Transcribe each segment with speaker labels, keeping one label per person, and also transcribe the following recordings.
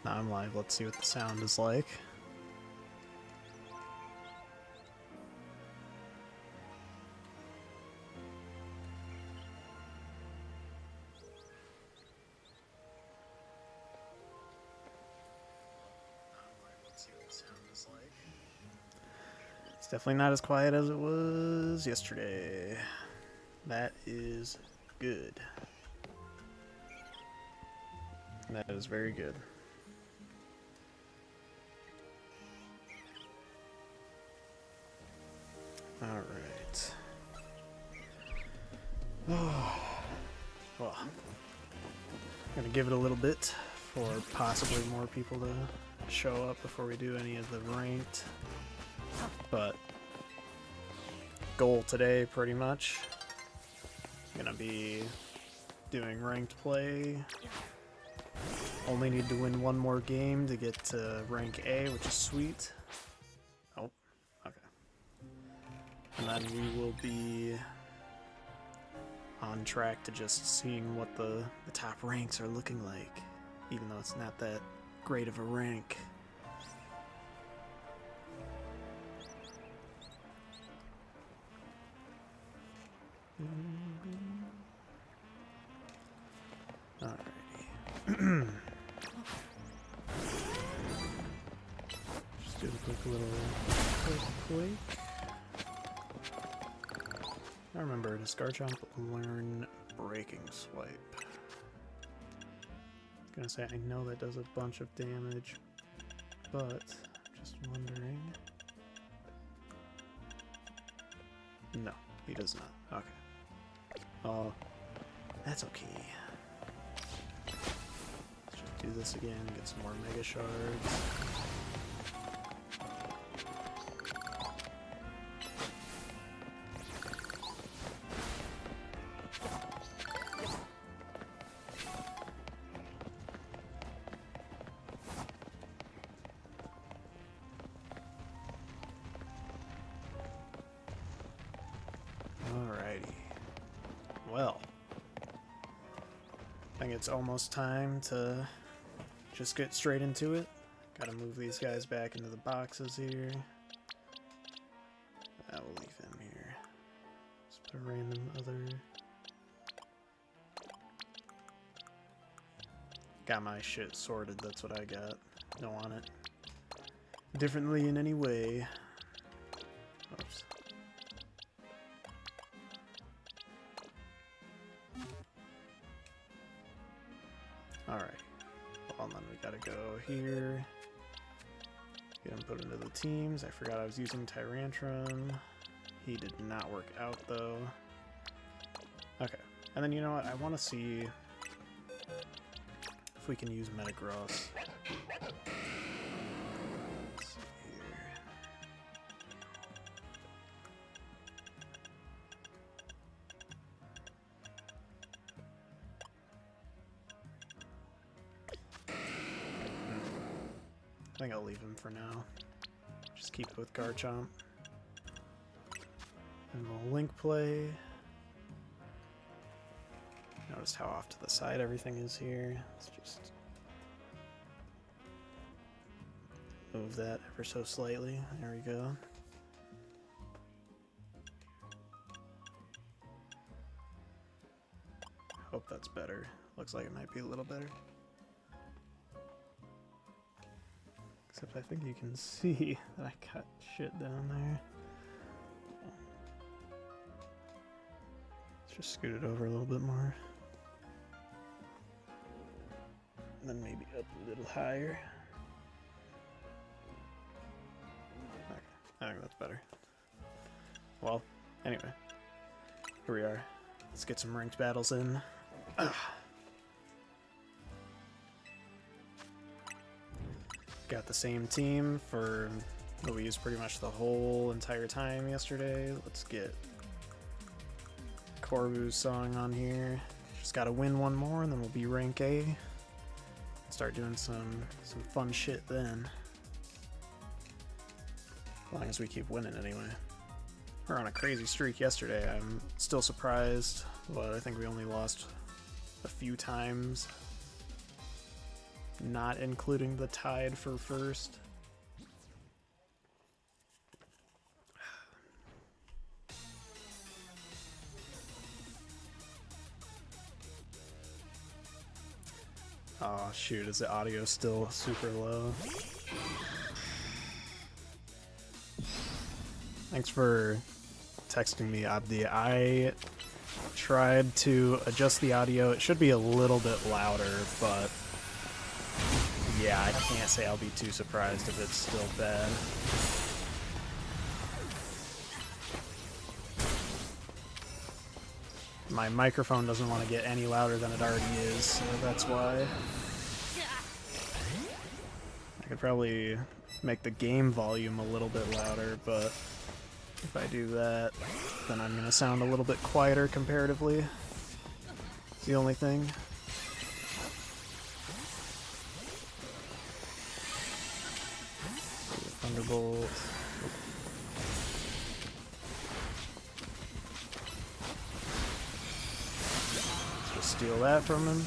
Speaker 1: Now I'm live. Let's see what the sound is like. It's definitely not as quiet as it was yesterday. That is good. That is very good. Alright. Well, I'm gonna give it a little bit for possibly more people to show up before we do any of the ranked. But goal today, pretty much, gonna be doing ranked play. Only need to win one more game to get to rank A, which is sweet. Oh, okay. And then we will be on track to just seeing what the top ranks are looking like, even though it's not that great of a rank. Alrighty. Just do a quick little quake. I remember, does Garchomp learn Breaking Swipe? I was gonna say, I know that does a bunch of damage, but I'm just wondering. No, he does not. Okay. Oh, that's okay. Let's just do this again and get some more Mega Shards. Well, I think it's almost time to just get straight into it. Gotta move these guys back into the boxes here. I will leave him here. Just put a random other. Got my shit sorted, that's what I got. Don't want it differently in any way. Oops. Alright, well then we gotta go here, get him put into the teams. I forgot I was using Tyrantrum. He did not work out though. Okay, and then you know what, I want to see if we can use Metagross. Let's see here. I think I'll leave him for now. Just keep it with Garchomp. And we'll link play. Notice how off to the side everything is here. Let's just move that ever so slightly. There we go. Hope that's better. Looks like it might be a little better. Except I think you can see that I cut shit down there. Let's just scoot it over a little bit more. And then maybe up a little higher. Okay, I think that's better. Well, anyway. Here we are. Let's get some ranked battles in. Got the same team for what we used pretty much the whole entire time yesterday. Let's get Corvu's song on here. Just gotta win one more and then we'll be rank A. Start doing some fun shit then. As long as we keep winning anyway. We're on a crazy streak yesterday. I'm still surprised, but I think we only lost a few times. not including the Tide for first. Oh shoot, is the audio still super low? Thanks for texting me, Abdi. I tried to adjust the audio. It should be a little bit louder, but yeah, I can't say I'll be too surprised if it's still bad. My microphone doesn't want to get any louder than it already is, so that's why. I could probably make the game volume a little bit louder, but if I do that, then I'm going to sound a little bit quieter comparatively. It's the only thing. Thunderbolt. Steal that from him.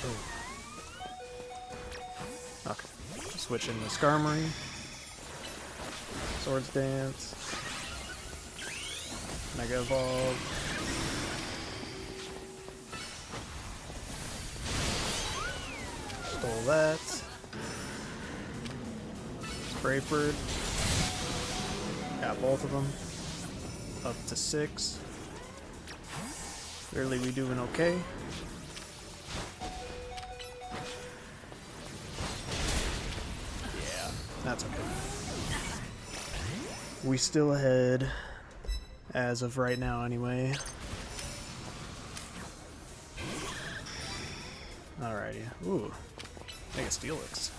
Speaker 1: Oh. Okay. Switch into Skarmory. Swords Dance. Mega Evolve. Stole that. Sprayford. Got both of them. Up to 6. Clearly we doing okay. Yeah, that's okay. We still ahead, as of right now anyway. Alrighty. Ooh, Mega Steelix.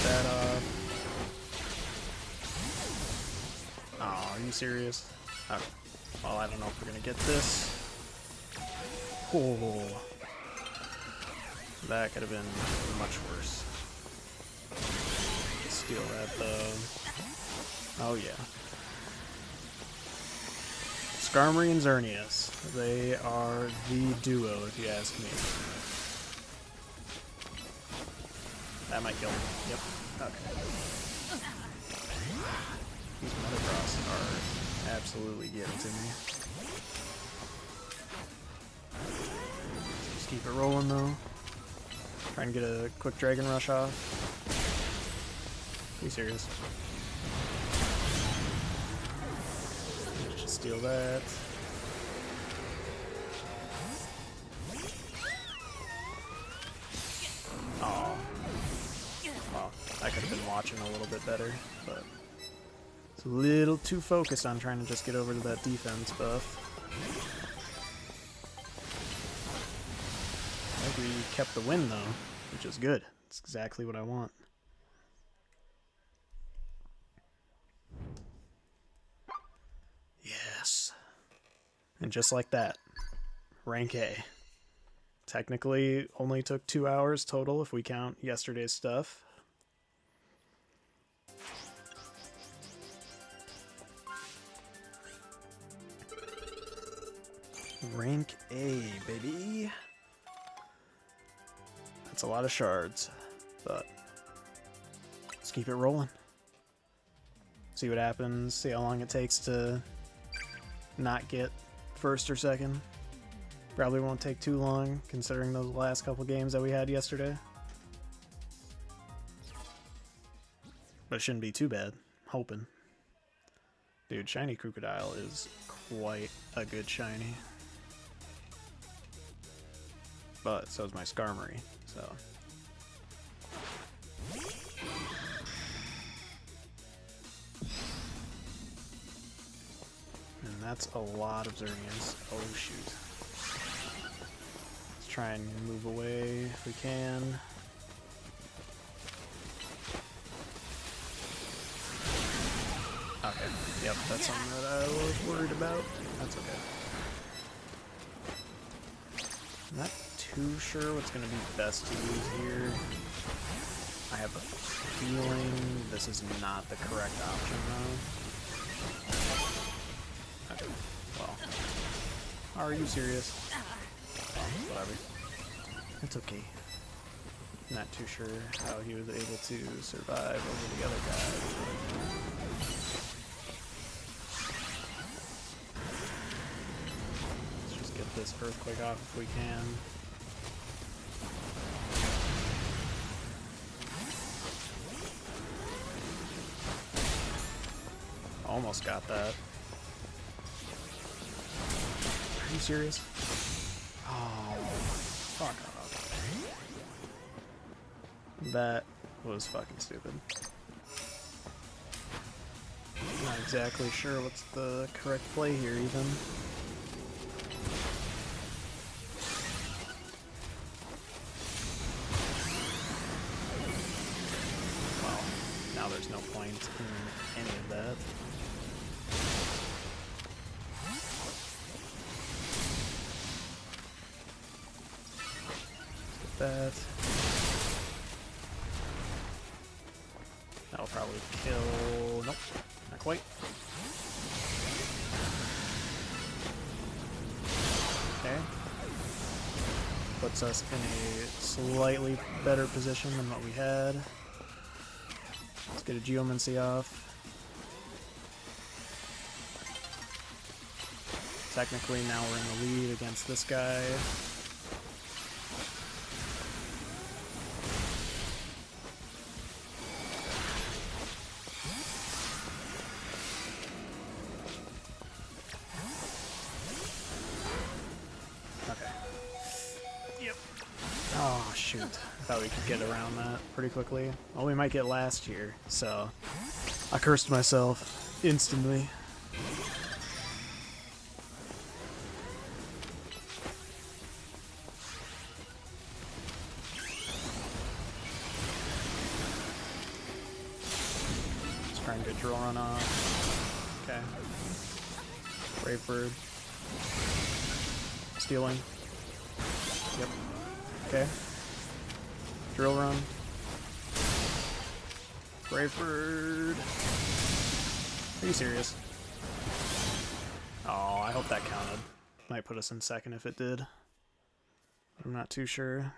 Speaker 1: That off. Oh, are you serious? Okay. Well, I don't know if we're gonna get this. Oh, that could have been much worse. Steal that though. Oh yeah. Skarmory and Xerneas. They are the duo, if you ask me. That might kill him. Yep. Okay. These Metagross are absolutely getting to me. Just keep it rolling though. Try and get a quick Dragon Rush off. Be serious. Just steal that. Oh. Well, I could have been watching a little bit better, but it's a little too focused on trying to just get over to that defense buff. I think we kept the win though, which is good. It's exactly what I want. Yes. And just like that, rank A. Technically only took 2 hours total if we count yesterday's stuff. Rank A, baby. That's a lot of shards, but let's keep it rolling. See what happens, see how long it takes to not get first or second. Probably won't take too long, considering those last couple games that we had yesterday. But it shouldn't be too bad. Hoping. Dude, Shiny Crocodile is quite a good shiny. But so is my Skarmory, so. And that's a lot of Xerneas. Oh shoot. Let's try and move away if we can. Okay, yep, that's something that I was worried about. That's okay. I'm not too sure what's going to be best to use here. I have a feeling this is not the correct option though. Well, are you serious? Well, whatever. It's okay. Not too sure how he was able to survive over the other guy. Let's just get this earthquake off if we can. Almost got that. Are you serious? Oh, fuck off. That was fucking stupid. Not exactly sure what's the correct play here, even. Well, now there's no point in any of that. That. That'll probably kill. Nope, not quite. Okay. Puts us in a slightly better position than what we had. Let's get a Geomancy off. Technically, now we're in the lead against this guy. Oh, shoot. I thought we could get around that pretty quickly. Well, we might get last here, so I cursed myself instantly. Let's try and get Drill Run off. Okay. Brave Bird. Stealing. Yep. Okay. Drill Run. Brave Bird. Are you serious? Oh, I hope that counted. Might put us in second if it did. I'm not too sure.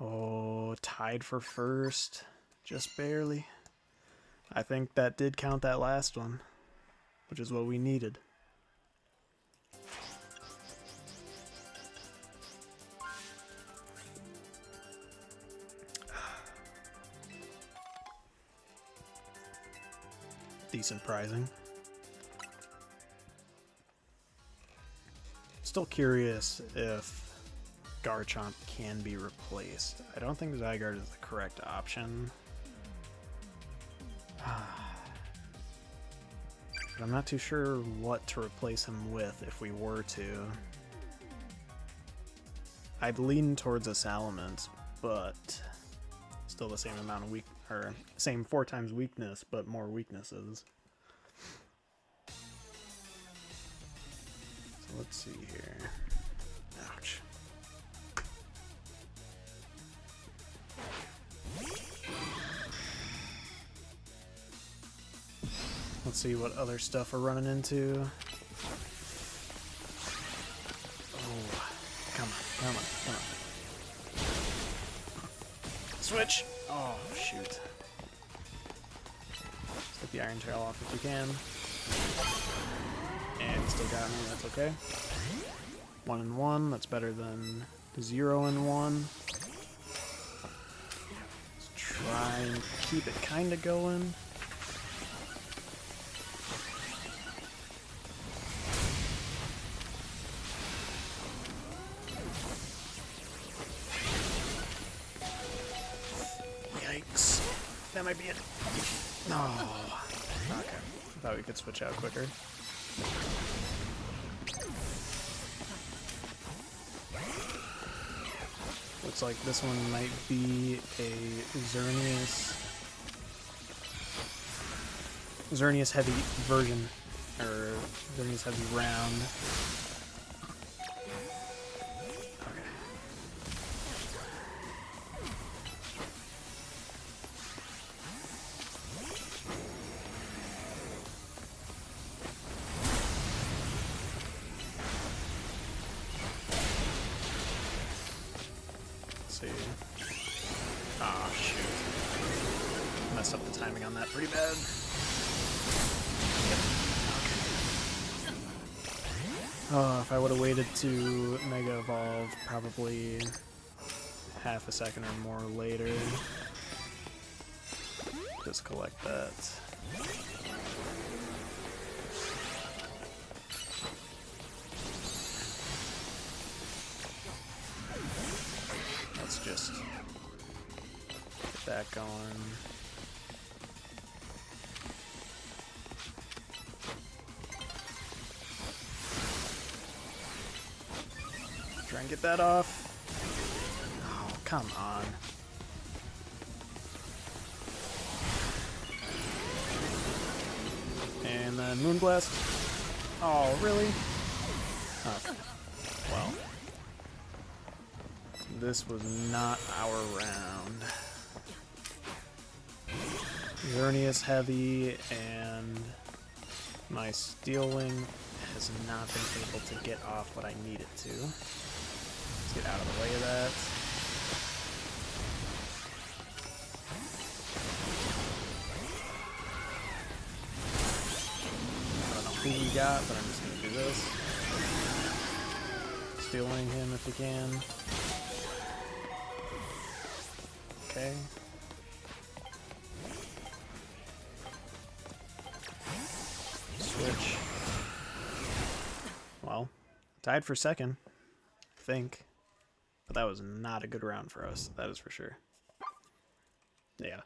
Speaker 1: Oh, tied for first. Just barely. I think that did count that last one, which is what we needed. Decent prizing. Still curious if Garchomp can be replaced. I don't think Zygarde is the correct option. But I'm not too sure what to replace him with if we were to. I'd lean towards a Salamence, but still the same amount of or same 4 times weakness, but more weaknesses. So let's see here. Ouch. Let's see what other stuff we're running into. Oh, come on, come on, come on. Switch! Oh, shoot. Let's get the Iron Tail off if we can. And still got me, that's okay. 1 and 1, that's better than 0 and 1. Let's try and keep it kinda going. That might be it. No. Okay. I thought we could switch out quicker. Looks like this one might be a Xerneas heavy version, or Xerneas heavy round. Let's see. Ah, shoot. Messed up the timing on that pretty bad. Oh, if I would have waited to Mega Evolve probably half a second or more later. Just collect that. Let's just get that going. Try and get that off. Oh, come on. And then Moonblast. Oh, really? Okay. Well. This was not our round. Xerneas heavy, and my Steel Wing has not been able to get off what I need it to. Let's get out of the way of that. I don't know who we got, but I'm just going to do this. Steel Wing him if we can. Okay. Switch. Well, tied for second, I think. But that was not a good round for us, that is for sure. Yeah.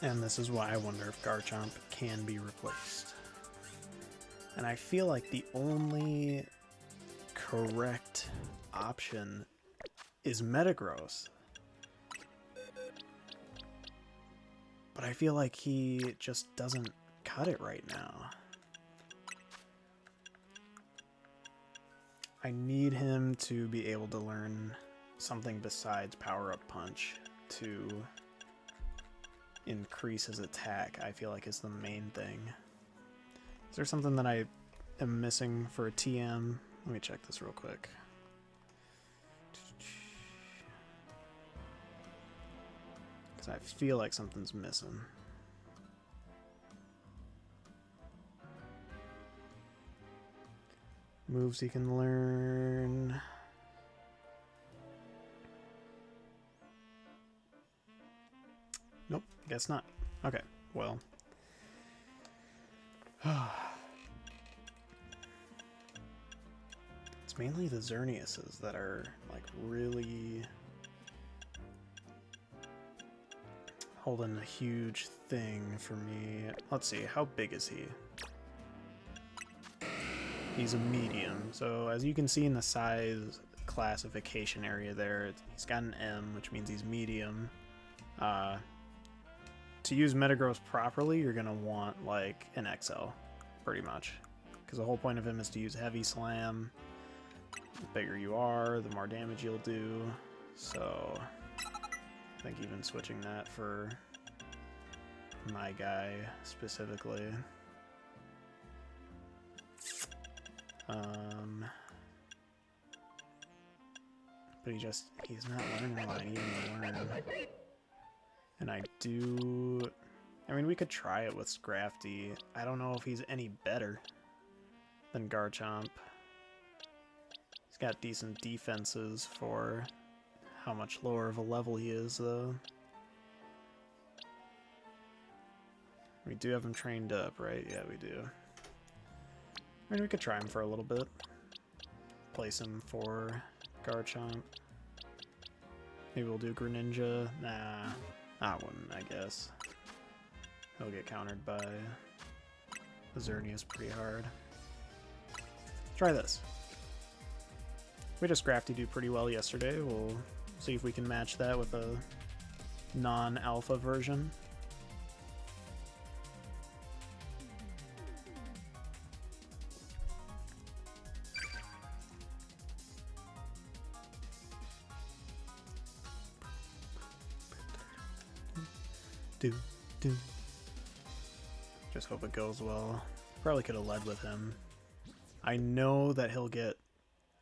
Speaker 1: And this is why I wonder if Garchomp can be replaced. And I feel like the only correct option is Metagross. But I feel like he just doesn't cut it right now. I need him to be able to learn something besides Power-Up Punch to increase his attack, I feel like is the main thing. Is there something that I am missing for a TM? Let me check this real quick. Because I feel like something's missing. Moves he can learn. Nope, guess not. Okay, well. It's mainly the Xerneases that are, like, really holding a huge thing for me. Let's see, how big is he? He's a medium, so as you can see in the size classification area there, he's got an M, which means he's medium. To use Metagross properly, you're going to want, like, an XL, pretty much. Because the whole point of him is to use Heavy Slam. The bigger you are, the more damage you'll do. So, I think even switching that for my guy, specifically. But he's not learning what I need him to learn. And I mean, we could try it with Scrafty. I don't know if he's any better than Garchomp. He's got decent defenses for how much lower of a level he is, though. We do have him trained up, right? Yeah, we do. I mean, we could try him for a little bit. Place him for Garchomp. Maybe we'll do Greninja. Nah. I wouldn't, I guess. He'll get countered by Xerneas pretty hard. Try this. We just Scrafty do pretty well yesterday. We'll see if we can match that with a non-alpha version. Do, do. just hope it goes well. Probably could have led with him. I know that he'll get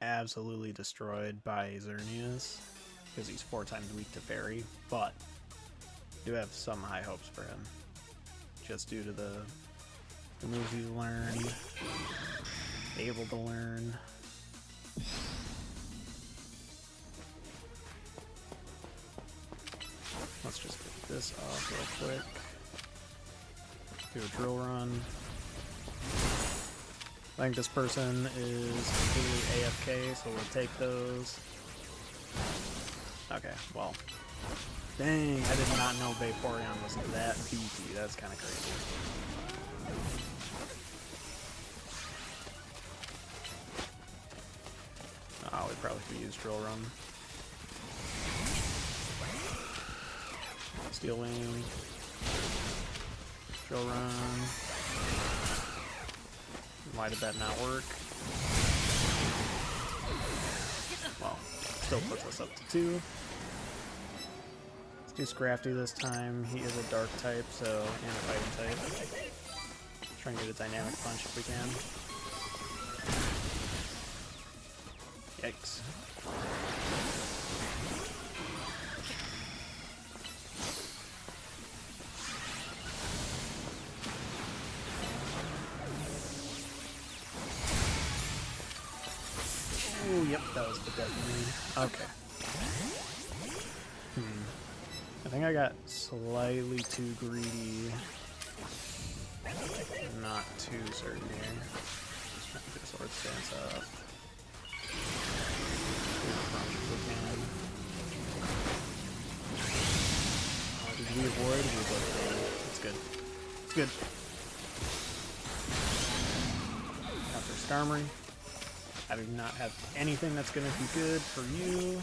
Speaker 1: absolutely destroyed by Xerneas because he's 4 times weak to fairy, but I do have some high hopes for him just due to the moves he's learned, able to learn. Let's just get this off real quick. Do a drill run. I think this person is completely AFK, so we'll take those. Okay, well. Dang, I did not know Vaporeon was that beefy. That's kind of crazy. Oh, we probably could use Drill Run. Steel Wing. Drill Run. Why did that not work? Well, still puts us up to 2. Let's do Scrafty this time. He is a dark type, so, and a fighting type. Try and get a dynamic punch if we can. Yikes. Ooh, yep, that was the definitely. Okay. I think I got slightly too greedy. Not too certain here. Just trying to get Sword Stance up. Did we avoid? We avoided. It's good. It's good. After Skarmory. I do not have anything that's going to be good for you.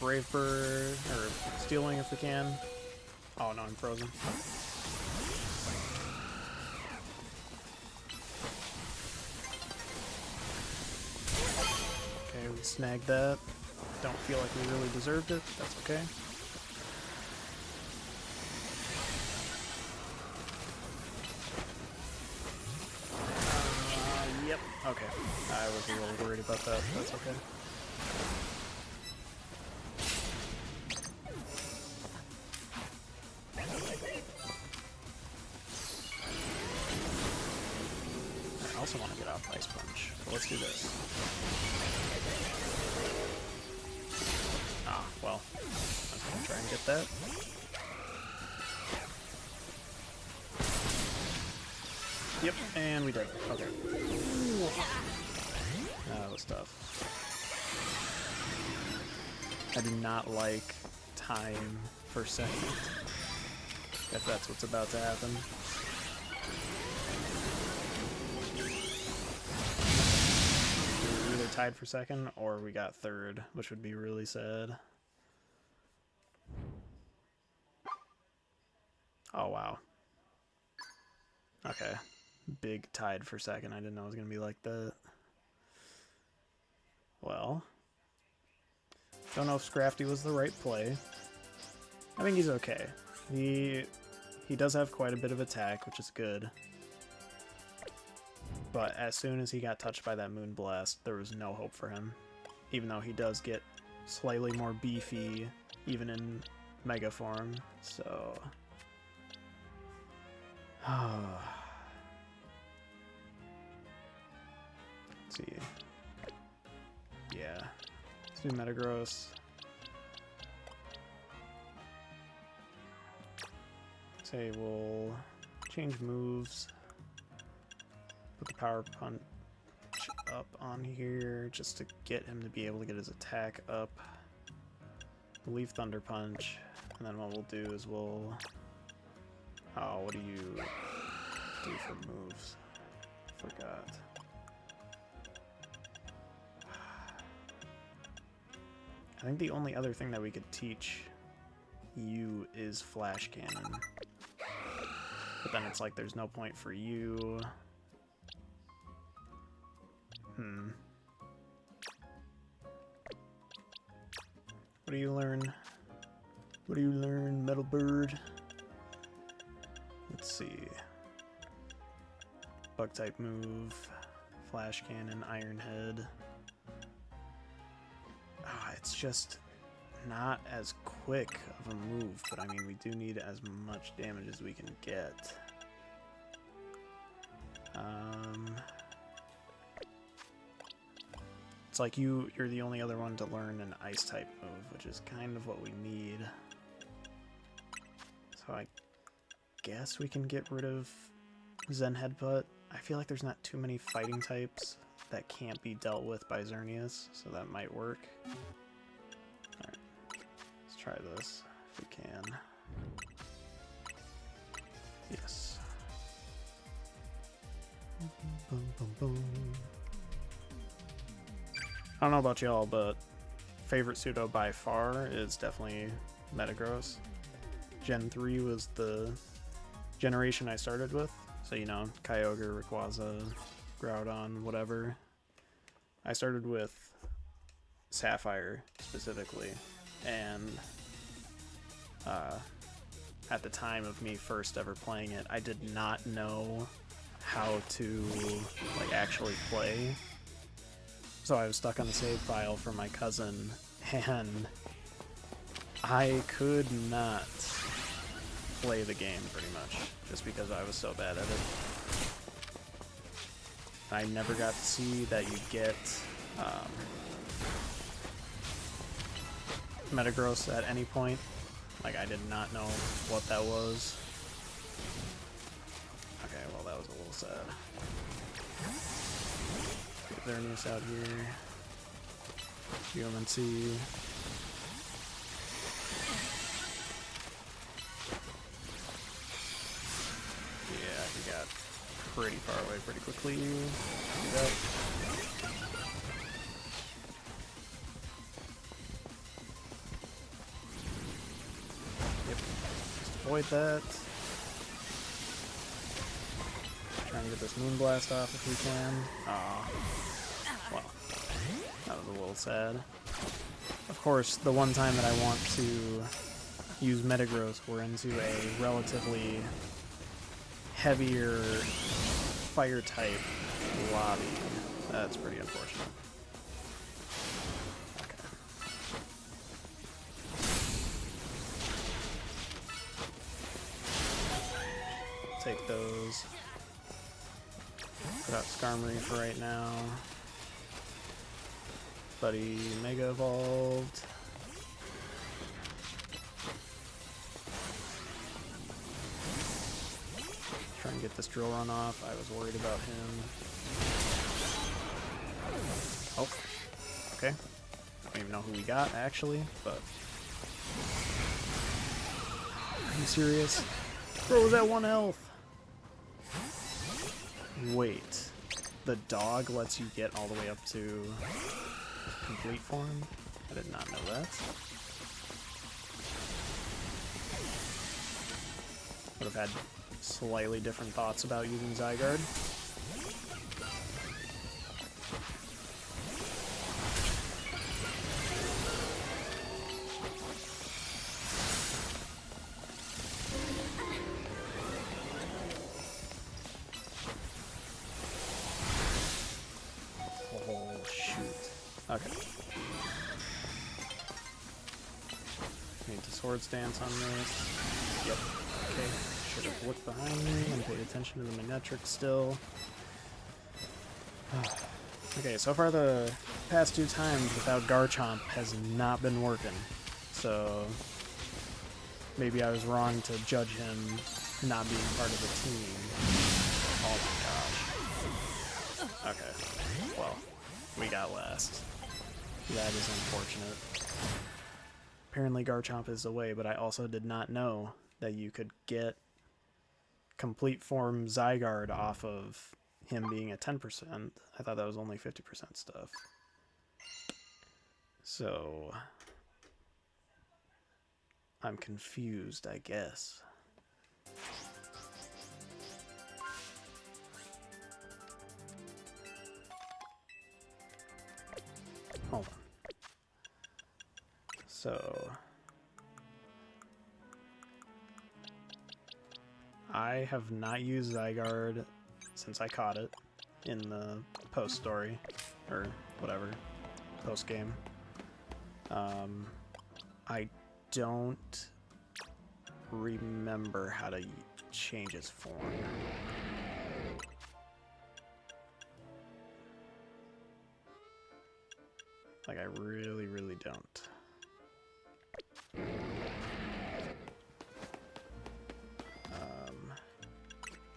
Speaker 1: Brave Bird, or Stealing if we can. Oh no, I'm frozen. Okay, we snagged that. Don't feel like we really deserved it. That's okay. Yep. Okay. I was a little worried about that. That's okay. I also want to get off Ice Punch, but let's do this. Ah, well, I was going to try and get that. Yep, and we did. Okay. That was tough. I do not like time per second, if that's what's about to happen. We were either tied for second or we got third, which would be really sad. Oh, wow. Okay. Big tied for second. I didn't know it was going to be like that. Well. Don't know if Scrafty was the right play. I think he's okay. He does have quite a bit of attack, which is good. But as soon as he got touched by that Moonblast, there was no hope for him. Even though he does get slightly more beefy, even in Mega form, so... Let's see. Yeah. Let's do Metagross. Say we'll change moves. Put the Power Punch up on here just to get him to be able to get his attack up. Leaf Thunder Punch. And then what we'll do is we'll... Oh, what do you do for moves? Forgot. I think the only other thing that we could teach you is Flash Cannon. But then it's like there's no point for you. What do you learn? What do you learn, Metal Bird? Let's see. Bug type move, Flash Cannon, Iron Head. It's just not as quick of a move, but I mean, we do need as much damage as we can get. It's like you're the only other one to learn an ice type move, which is kind of what we need. So I guess we can get rid of Zen Headbutt. I feel like there's not too many fighting types that can't be dealt with by Xerneas, so that might work. Alright, let's try this if we can. Yes. Boom, boom, boom. I don't know about y'all, but favorite pseudo by far is definitely Metagross. Gen 3 was the generation I started with, so you know, Kyogre, Rayquaza, Groudon, whatever. I started with Sapphire specifically, and at the time of me first ever playing it, I did not know how to like actually play. So I was stuck on the save file from my cousin, and I could not play the game pretty much, just because I was so bad at it. I never got to see that you get Metagross at any point. Like, I did not know what that was. Okay, well, that was a little sad. Get Xerneas out here. UMNC. Yeah, he got pretty far away pretty quickly. Do that. Yep. Just avoid that. Trying to get this Moonblast off if we can. Aw. Well, that was a little sad. Of course, the one time that I want to use Metagross, we're into a relatively heavier fire type lobby. That's pretty unfortunate. Okay. Take those. Put out Skarmory for right now. Buddy Mega Evolved. Try and get this Drill Run off. I was worried about him. Oh, okay. I don't even know who we got actually, but are you serious? Bro, was that 1 health? Wait, the dog lets you get all the way up to complete form? I did not know that. Would have had slightly different thoughts about using Zygarde. Oh, shoot. Okay. Need to Swords Dance on this. Yep. Okay. Should have looked behind me and paid attention to the Manectric still. Okay, so far the past 2 times without Garchomp has not been working. So maybe I was wrong to judge him not being part of the team. Oh my gosh. Okay. Well, we got last. That is unfortunate. Apparently Garchomp is away, but I also did not know that you could get complete form Zygarde off of him being at 10%. I thought that was only 50% stuff. So I'm confused, I guess. Hold on. So I have not used Zygarde since I caught it in the post story, or whatever, post game. I don't remember how to change its form. Like, I really, really don't.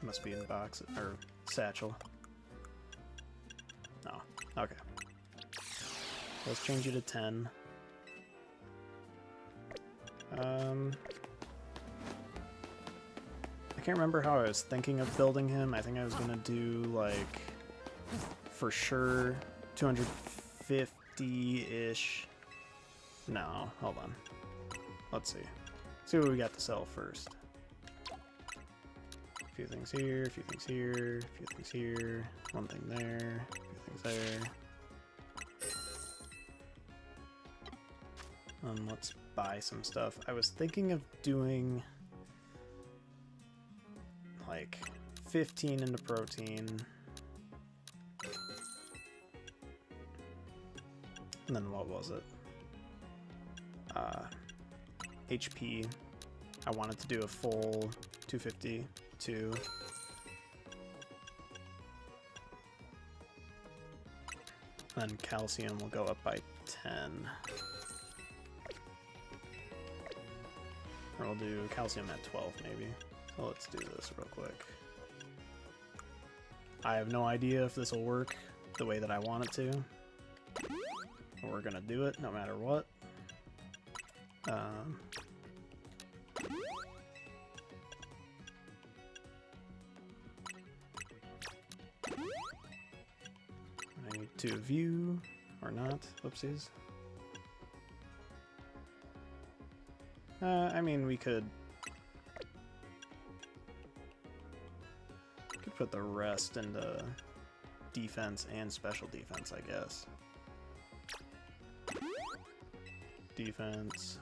Speaker 1: Must be in the box, or satchel. No, okay. Let's change it to 10. I can't remember how I was thinking of building him. I think I was gonna do, like, for sure, 250-ish. No, hold on. Let's see. See what we got to sell first. A few things here, a few things here, a few things here, one thing there, a few things there. Let's buy some stuff. I was thinking of doing like 15 into protein. And then what was it? HP. I wanted to do a full 252. Then calcium will go up by 10. Or we'll do calcium at 12 maybe. So let's do this real quick. I have no idea if this will work the way that I want it to. But we're gonna do it no matter what. I need to view or not. Whoopsies. I mean, we could put the rest into defense and special defense, I guess. Defense.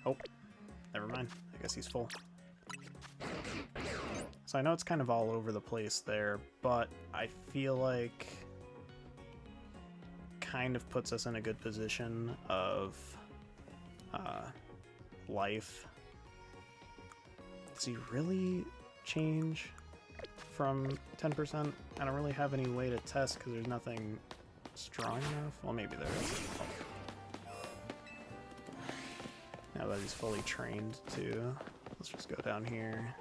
Speaker 1: Oh, never mind. I guess he's full. So I know it's kind of all over the place there, but I feel like kind of puts us in a good position of life. Does he really change from 10%? I don't really have any way to test because there's nothing strong enough. Well, maybe there is. Now that he's fully trained too. Let's just go down here.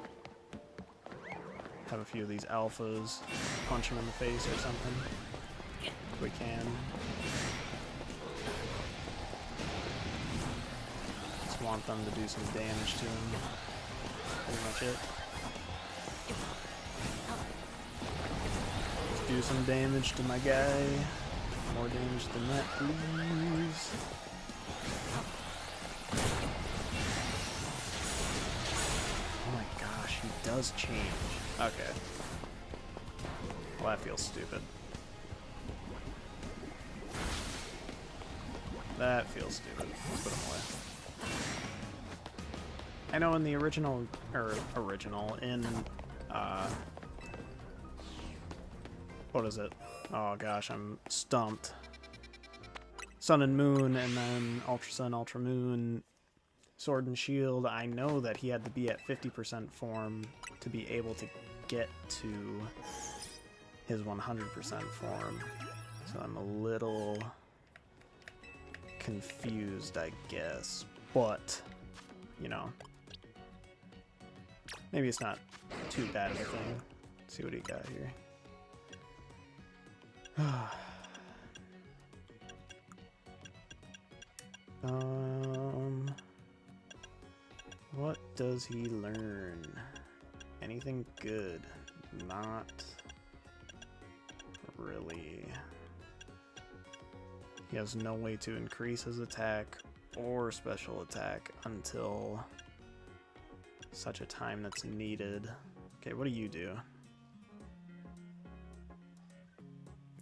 Speaker 1: Have a few of these alphas. Punch him in the face or something. If we can. Just want them to do some damage to him. Pretty much it. Let's do some damage to my guy. More damage than that, please. Oh my gosh, he does change. Okay. Well, that feels stupid. That feels stupid. Let's put him away. I know in the original, in, what is it? Oh gosh, I'm stumped. Sun and Moon, and then Ultra Sun, Ultra Moon, Sword and Shield. I know that he had to be at 50% form to be able to get to his 100% form. So I'm a little confused, I guess. But, you know, maybe it's not too bad of a thing. Let's see what he got here. What does he learn? Anything good? Not really. He has no way to increase his attack or special attack until such a time that's needed. Okay, what do you do?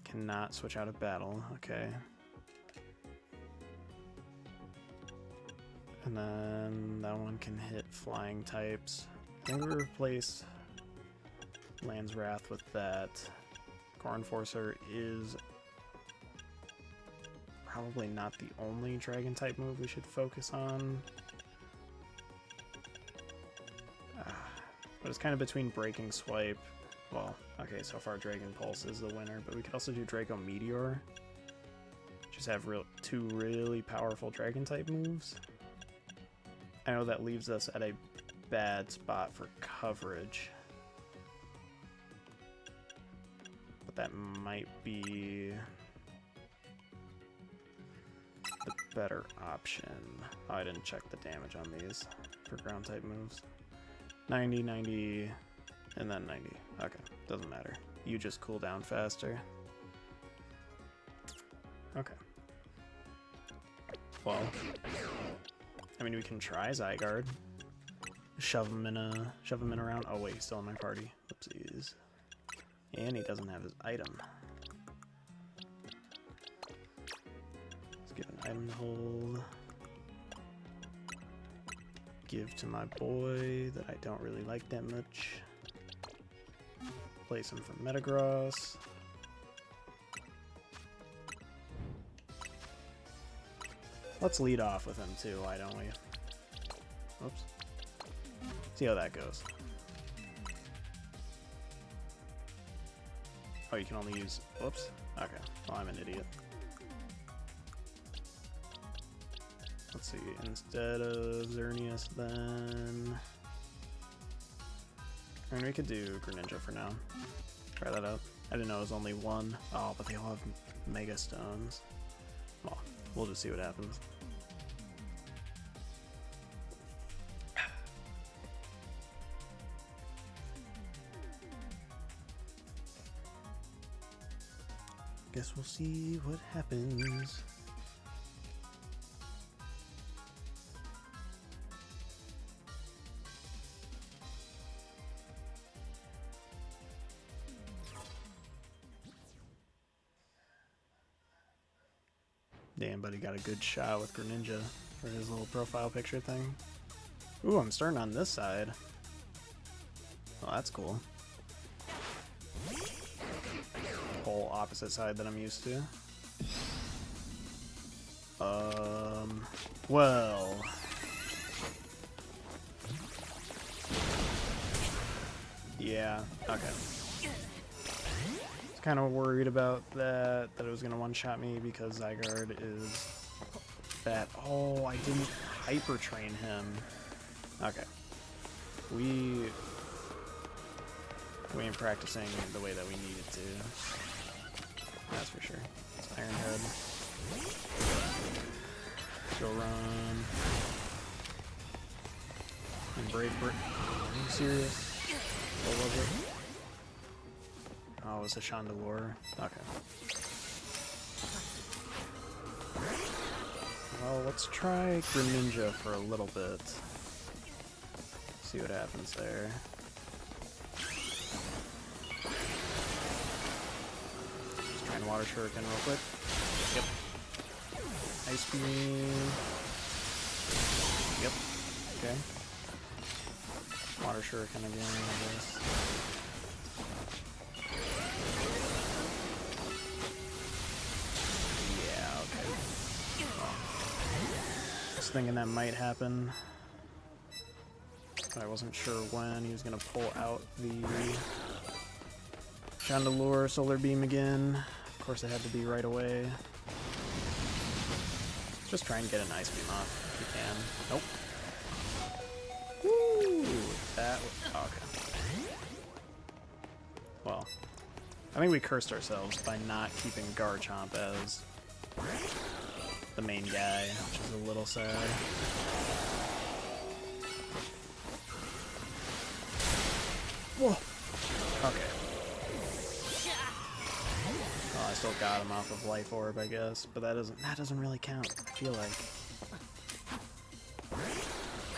Speaker 1: Cannot switch out of battle. Okay. And then that one can hit flying types. I think we replace Land's Wrath with that. Core Enforcer is probably not the only dragon type move we should focus on. But it's kind of between Breaking Swipe. Well, okay, so far Dragon Pulse is the winner, but we could also do Draco Meteor. Just have two really powerful dragon type moves. I know that leaves us at a bad spot for coverage. But that might be the better option. Oh, I didn't check the damage on these for ground type moves. 90, 90, and then 90. Okay, doesn't matter. You just cool down faster. Okay. Well, I mean, we can try Zygarde. Shove him in around. Oh wait, he's still in my party. Oopsies. And he doesn't have his item. Let's give an item to hold. Give to my boy that I don't really like that much. Place him for Metagross. Let's lead off with him too, why don't we? Oops. See how that goes. Oh, you can only use... Whoops. Okay. Well, I'm an idiot. Let's see. Instead of Xerneas, then... I mean, we could do Greninja for now. Try that out. I didn't know it was only one. Oh, but they all have Mega Stones. Well, we'll just see what happens. Guess we'll see what happens. Damn, buddy got a good shot with Greninja for his little profile picture thing. Ooh, I'm starting on this side. Oh, that's cool. Whole opposite side that I'm used to. Well. Yeah, okay. Kind of worried about that it was gonna one-shot me because Zygarde is that. Oh, I didn't hyper train him. Okay, we ain't practicing the way that we needed to. That's for sure. It's Iron Head. Go run. And Brave Bird. Are you serious? What was it? Oh, it was a Chandelure. Okay. Well, let's try Greninja for a little bit. See what happens there. Just try and Water Shuriken real quick. Yep. Ice Beam. Yep. Okay. Water Shuriken again, I guess. Thinking that might happen, but I wasn't sure when he was going to pull out the Chandelure Solar Beam again. Of course, it had to be right away. Just try and get an Ice Beam off if you can. Nope. Woo! That was... okay. Well, I think we cursed ourselves by not keeping Garchomp as the main guy, which is a little sad. Whoa! Okay. Well, I still got him off of Life Orb, I guess, but that doesn't really count. I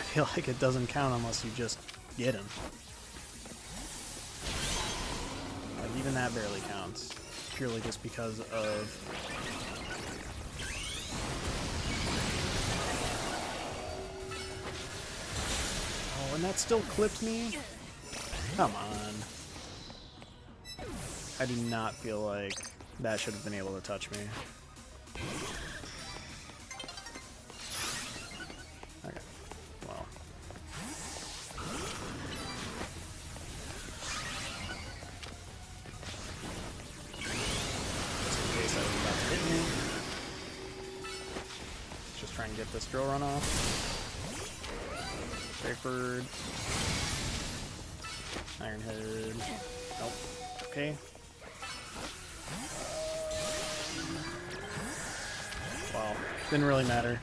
Speaker 1: feel like it doesn't count unless you just get him. Like, even that barely counts, purely just because of and that still clipped me? Come on. I do not feel like that should have been able to touch me. Okay, well. Just in case I was about to hit me. Just trying to get this drill run off. Straightforward. Iron Head. Nope. Okay. Well, didn't really matter.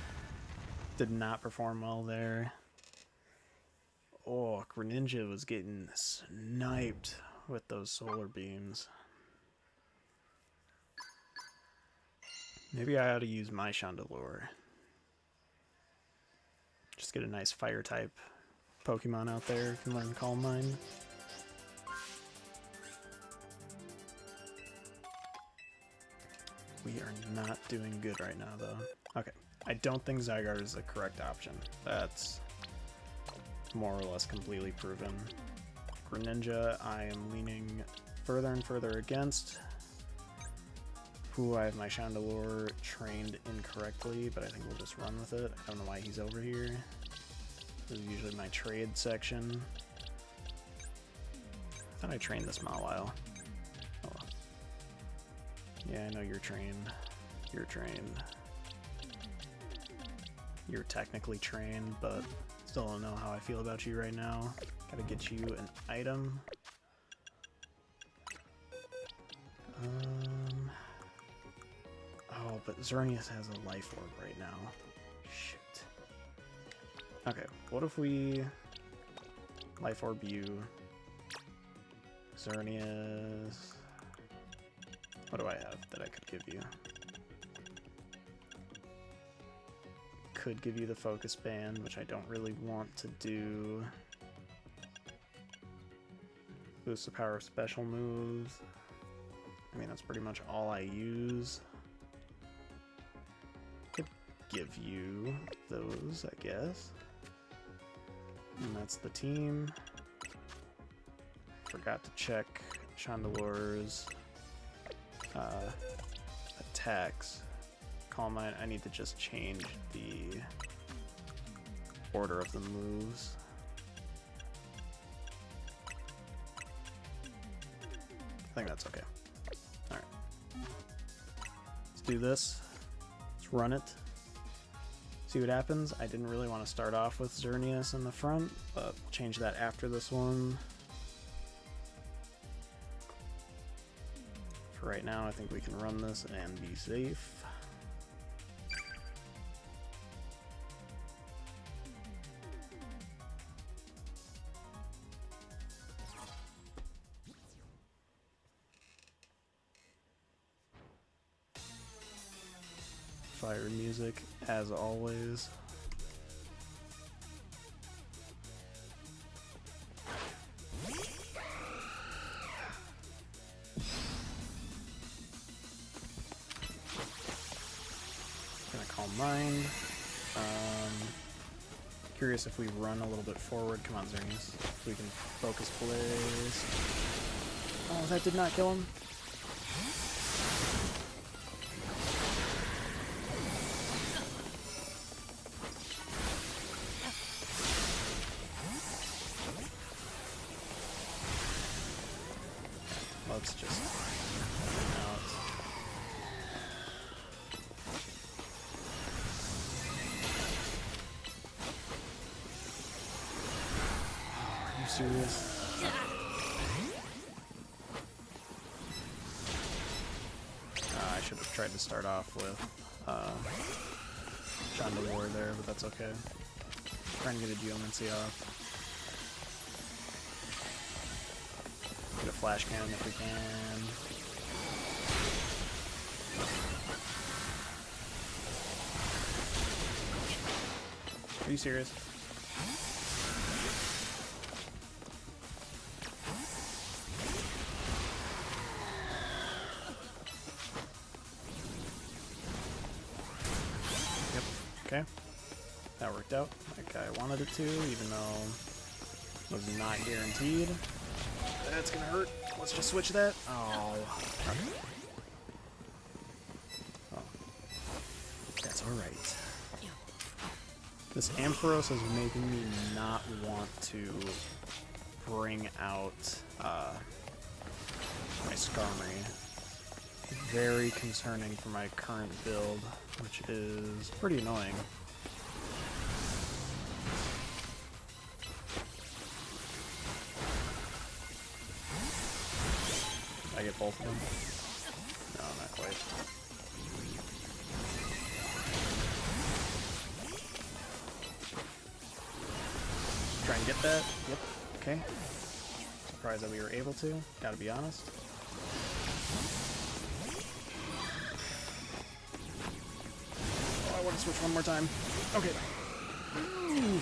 Speaker 1: Did not perform well there. Oh, Greninja was getting sniped with those solar beams. Maybe I ought to use my Chandelure. Just get a nice fire type Pokemon out there. Can learn Calm Mind. We are not doing good right now, though. Okay, I don't think Zygarde is the correct option. That's more or less completely proven. Greninja, I am leaning further and further against. Ooh, I have my Chandelure trained incorrectly, but I think we'll just run with it. I don't know why he's over here. This is usually my trade section. I thought I trained this Mawile. Oh well. Yeah, I know you're trained. You're trained. You're technically trained, but still don't know how I feel about you right now. Gotta get you an item. Oh, but Xerneas has a life orb right now. Shoot. Okay, what if we life orb you? Xerneas. What do I have that I could give you? Could give you the focus band, which I don't really want to do. Boost the power of special moves. I mean, that's pretty much all I use. Could give you those, I guess. And that's the team. Forgot to check Chandelure's attacks. Calm Mind, I need to just change the order of the moves. I think that's okay. Alright. Let's do this. Let's run it. See what happens. I didn't really want to start off with Xerneas in the front, but we'll change that after this one. For right now, I think we can run this and be safe. Fire music, as always. Gonna Calm Mind. Curious if we run a little bit forward. Come on, Xerneas. If we can focus Blaze. Oh, that did not kill him. Let's just out. Are you serious? I should have tried to start off with Chandelure there, but that's okay. Trying to get a Geomancy off. Get a flash cannon if we can. Are you serious? Yep. Okay. That worked out like I wanted it to, even though Was not guaranteed. That's gonna hurt. Let's just switch that. Oh. Okay. Oh. That's alright. This Ampharos is making me not want to bring out my Skarmory. Very concerning for my current build, which is pretty annoying. Did I get both of them? No, not quite. Try and get that. Yep. Okay. Surprised that we were able to, gotta be honest. Oh, I want to switch one more time. Okay. Ooh.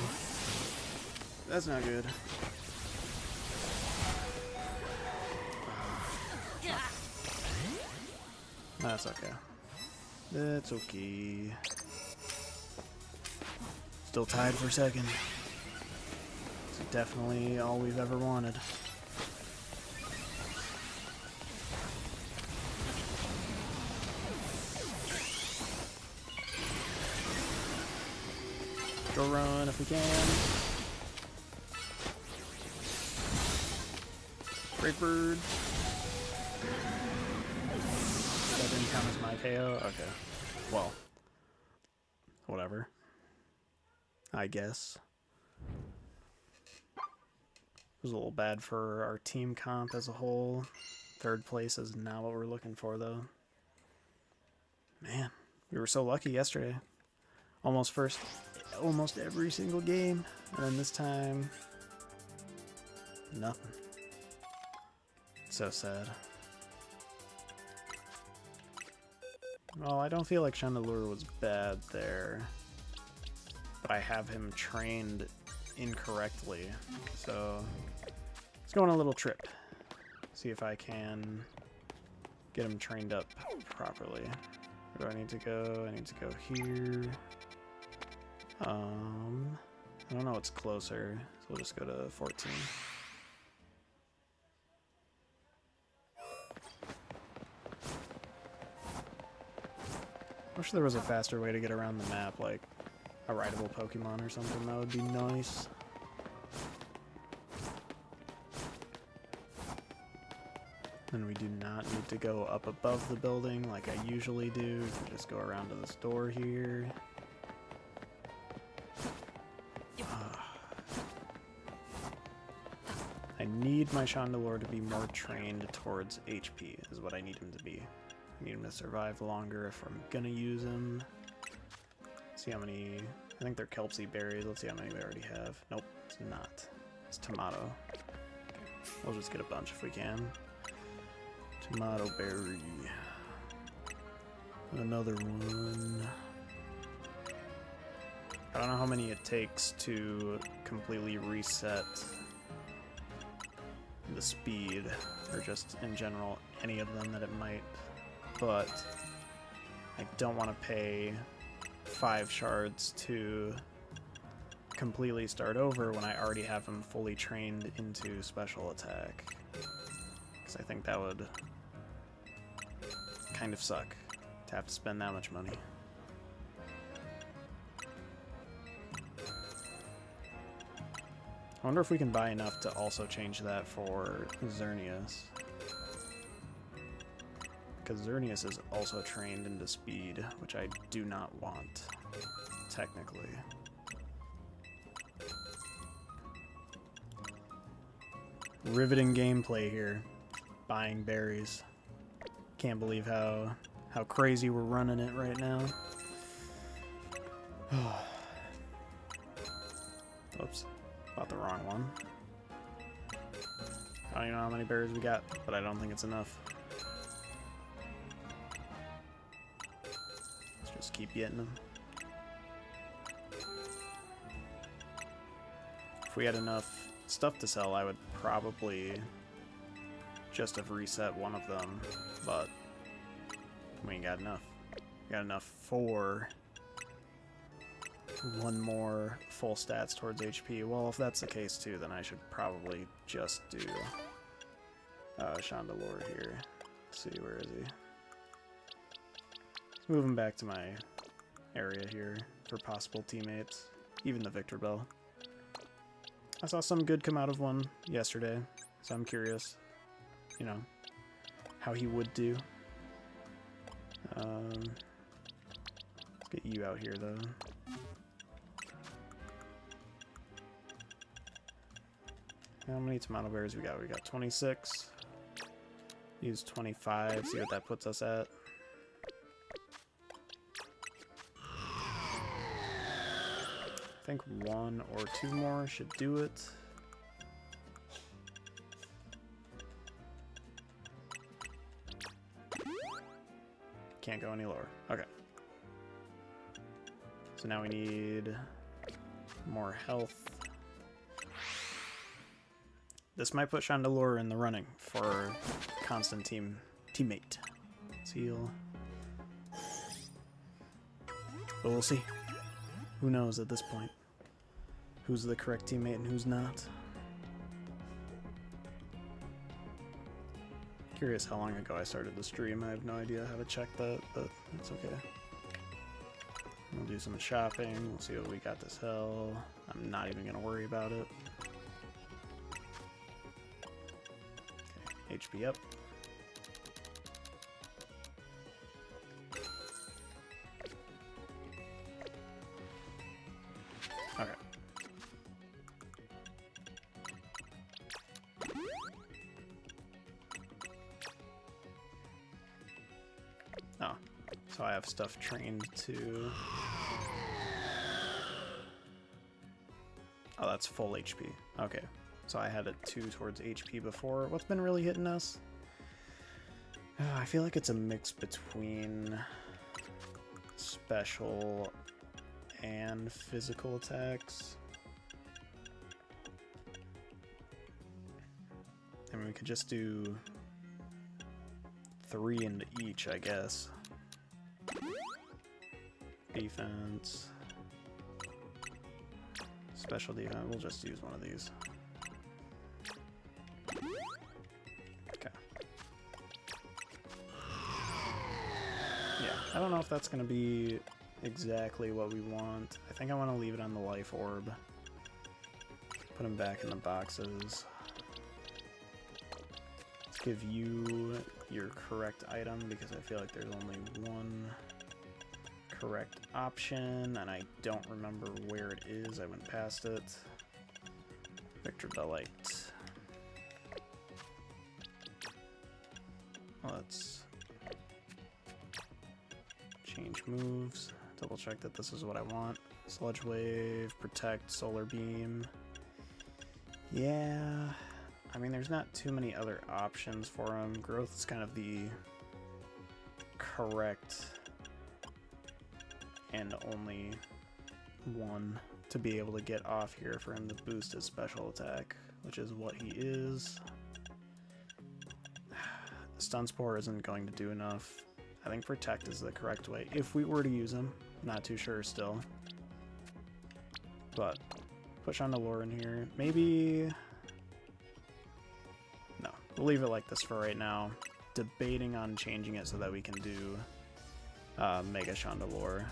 Speaker 1: That's not good. That's okay. That's okay. Still tied for second. It's definitely all we've ever wanted. Go run if we can. Great bird. That didn't count as my KO? Okay. Well. Whatever. I guess. It was a little bad for our team comp as a whole. Third place is not what we're looking for, though. Man, we were so lucky yesterday. Almost first, almost every single game. And then this time, nothing. So sad. Well, I don't feel like Chandelure was bad there. But I have him trained incorrectly. So, let's go on a little trip. See if I can get him trained up properly. Where do I need to go? I need to go here. I don't know what's closer, so we'll just go to 14. Wish there was a faster way to get around the map, like a rideable Pokemon or something. That would be nice. And we do not need to go up above the building like I usually do. We can just go around to this door here. I need my Chandelure to be more trained towards HP, is what I need him to be. I need him to survive longer if I'm gonna use him. Let's see how many... I think they're Kelpsy berries. Let's see how many we already have. Nope, it's not. It's tomato. Okay. We'll just get a bunch if we can. Tomato berry. Another one. I don't know how many it takes to completely reset the speed, or just in general any of them that it might, but I don't want to pay 5 shards to completely start over when I already have him fully trained into special attack, because I think that would kind of suck to have to spend that much money. I wonder if we can buy enough to also change that for Xerneas. Because Xerneas is also trained into speed, which I do not want, technically. Riveting gameplay here. Buying berries. Can't believe how crazy we're running it right now. Oops. Bought the wrong one. I don't even know how many berries we got, but I don't think it's enough. Let's just keep getting them. If we had enough stuff to sell, I would probably just have reset one of them, but we ain't got enough. We got enough for one more full stats towards HP. Well, if that's the case too, then I should probably just do Chandelure here. Let's see, where is he? Let's move him back to my area here for possible teammates, even the Victor Bell. I saw some good come out of one yesterday, so I'm curious, you know, how he would do. Let's get you out here, though. How many tomato berries we got? We got 26. Use 25, see what that puts us at. I think 1 or 2 more should do it. Can't go any lower. Okay. So now we need more health. This might put Chandelure in the running for constant teammate. Seal. But we'll see. Who knows at this point? Who's the correct teammate and who's not? Curious how long ago I started the stream. I have no idea how to check that, but it's okay. We'll do some shopping. We'll see what we got this hell. I'm not even gonna worry about it. Okay, HP up. Okay. Oh, so I have stuff trained to... Oh, that's full HP. Okay, so I had it 2 towards HP before. What's been really hitting us? I feel like it's a mix between special and physical attacks. I mean, we could just do 3 into each, I guess. Defense. Special defense. We'll just use one of these. Okay. Yeah, I don't know if that's going to be exactly what we want. I think I want to leave it on the life orb. Put them back in the boxes. Let's give you your correct item because I feel like there's only one correct option and I don't remember where it is. I went past it. Victor Delight. Let's change moves. Double check that this is what I want. Sludge Wave, Protect, Solar Beam. Yeah, I mean, there's not too many other options for him. Growth is kind of the correct and only one to be able to get off here for him to boost his special attack, which is what he is. Stun Spore isn't going to do enough. I think Protect is the correct way if we were to use him. Not too sure still. But push on the lure in here. Maybe... No, we'll leave it like this for right now. Debating on changing it so that we can do Mega Chandelure.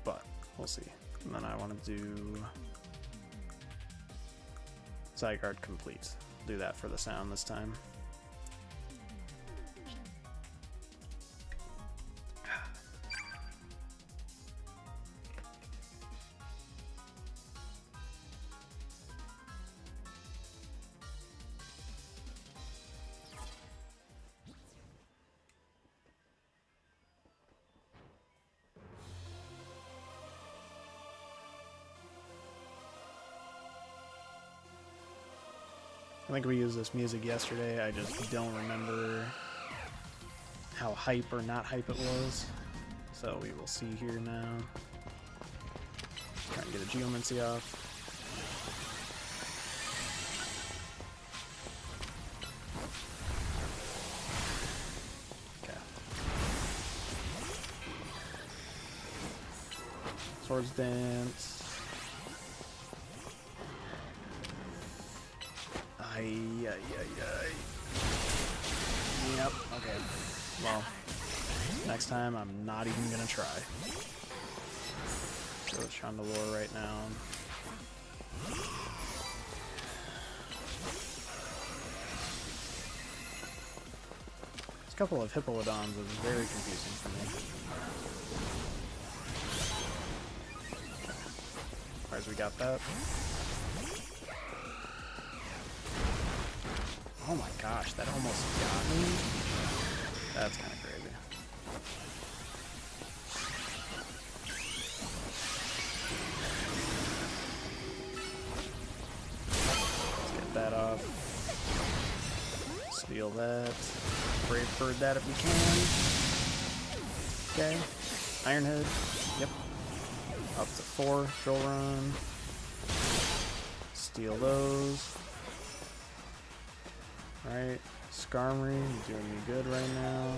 Speaker 1: But we'll see. And then I want to do Zygarde Complete. Do that for the sound this time. I think we used this music yesterday, I just don't remember how hype or not hype it was. So we will see here now. Try and get a Geomancy off. Okay. Swords Dance. Ay. Yep, okay. Well, next time I'm not even gonna try. So it's Chandelure right now. This couple of Hippowdons was very confusing for me. Alright, we got that. Oh my gosh, that almost got me. That's kind of crazy. Let's get that off. Steal that. Brave Bird that if we can. Okay. Iron Head. Yep. Up to 4. Drill Run. Steal those. Alright. Skarmory, you're doing me good right now.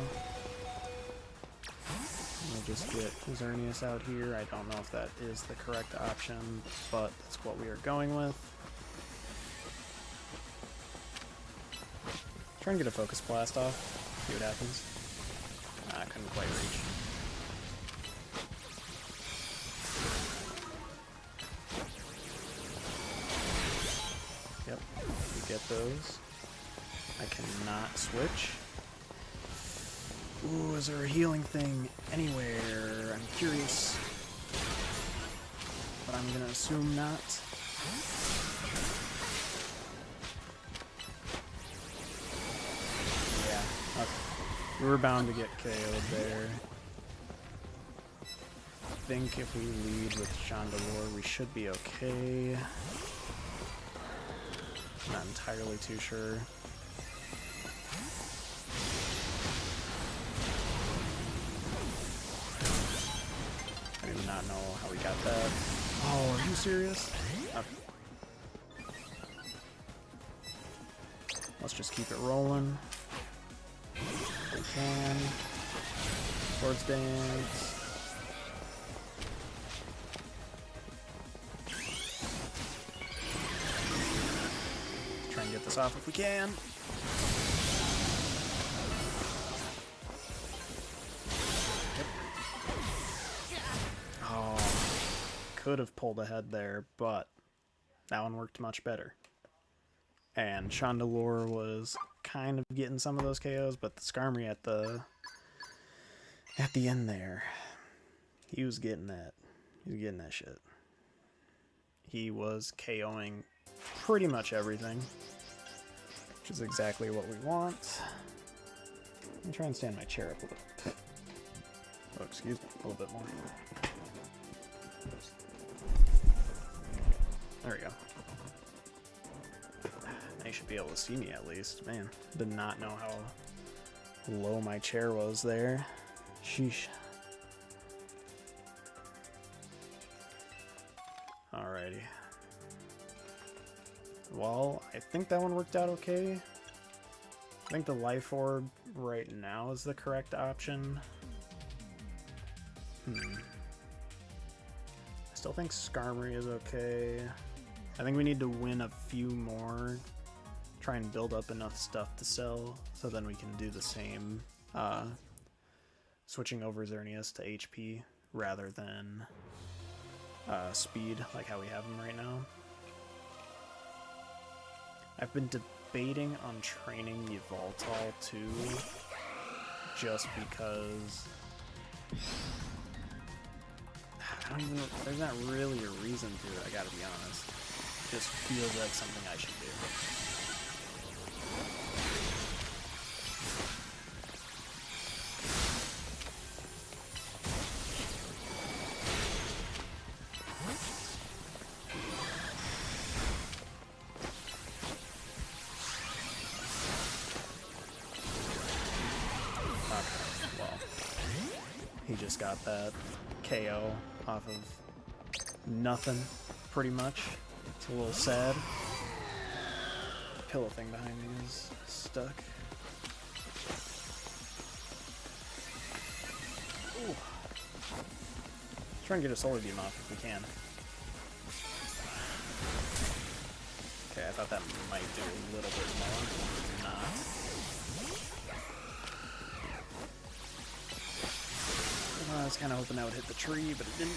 Speaker 1: We'll just get Xerneas out here. I don't know if that is the correct option, but that's what we are going with. Try and get a Focus Blast off. See what happens. I couldn't quite reach. Yep, we get those. I cannot switch. Ooh, is there a healing thing anywhere? I'm curious. But I'm gonna assume not. Yeah, okay. We were bound to get KO'd there. I think if we lead with Chandelure, we should be okay. Not entirely too sure. I do not know how we got that. Oh, are you serious? Okay. Let's just keep it rolling. If we can. Swords Dance. Try and get this off if we can. Could have pulled ahead there, but that one worked much better. And Chandelure was kind of getting some of those KOs, but the Skarmory at the end there, he was getting that. He was getting that shit. He was KOing pretty much everything, which is exactly what we want. Let me try and stand my chair up a little bit. Oh, excuse me, a little bit more. There we go. Now you should be able to see me at least. Man, did not know how low my chair was there. Sheesh. Alrighty. Well, I think that one worked out okay. I think the Life Orb right now is the correct option. I still think Skarmory is okay. I think we need to win a few more, try and build up enough stuff to sell, so then we can do the same, switching over Xerneas to HP rather than speed, like how we have him right now. I've been debating on training Yveltal too, just because I don't even, there's not really a reason to, I gotta be honest. It just feels like something I should do. Okay, well, he just got that KO off of nothing, pretty much. It's a little sad. The pillow thing behind me is stuck. Ooh. Try and get a solar beam off if we can. Okay, I thought that might do a little bit more. Not. I was kind of hoping that would hit the tree, but it didn't.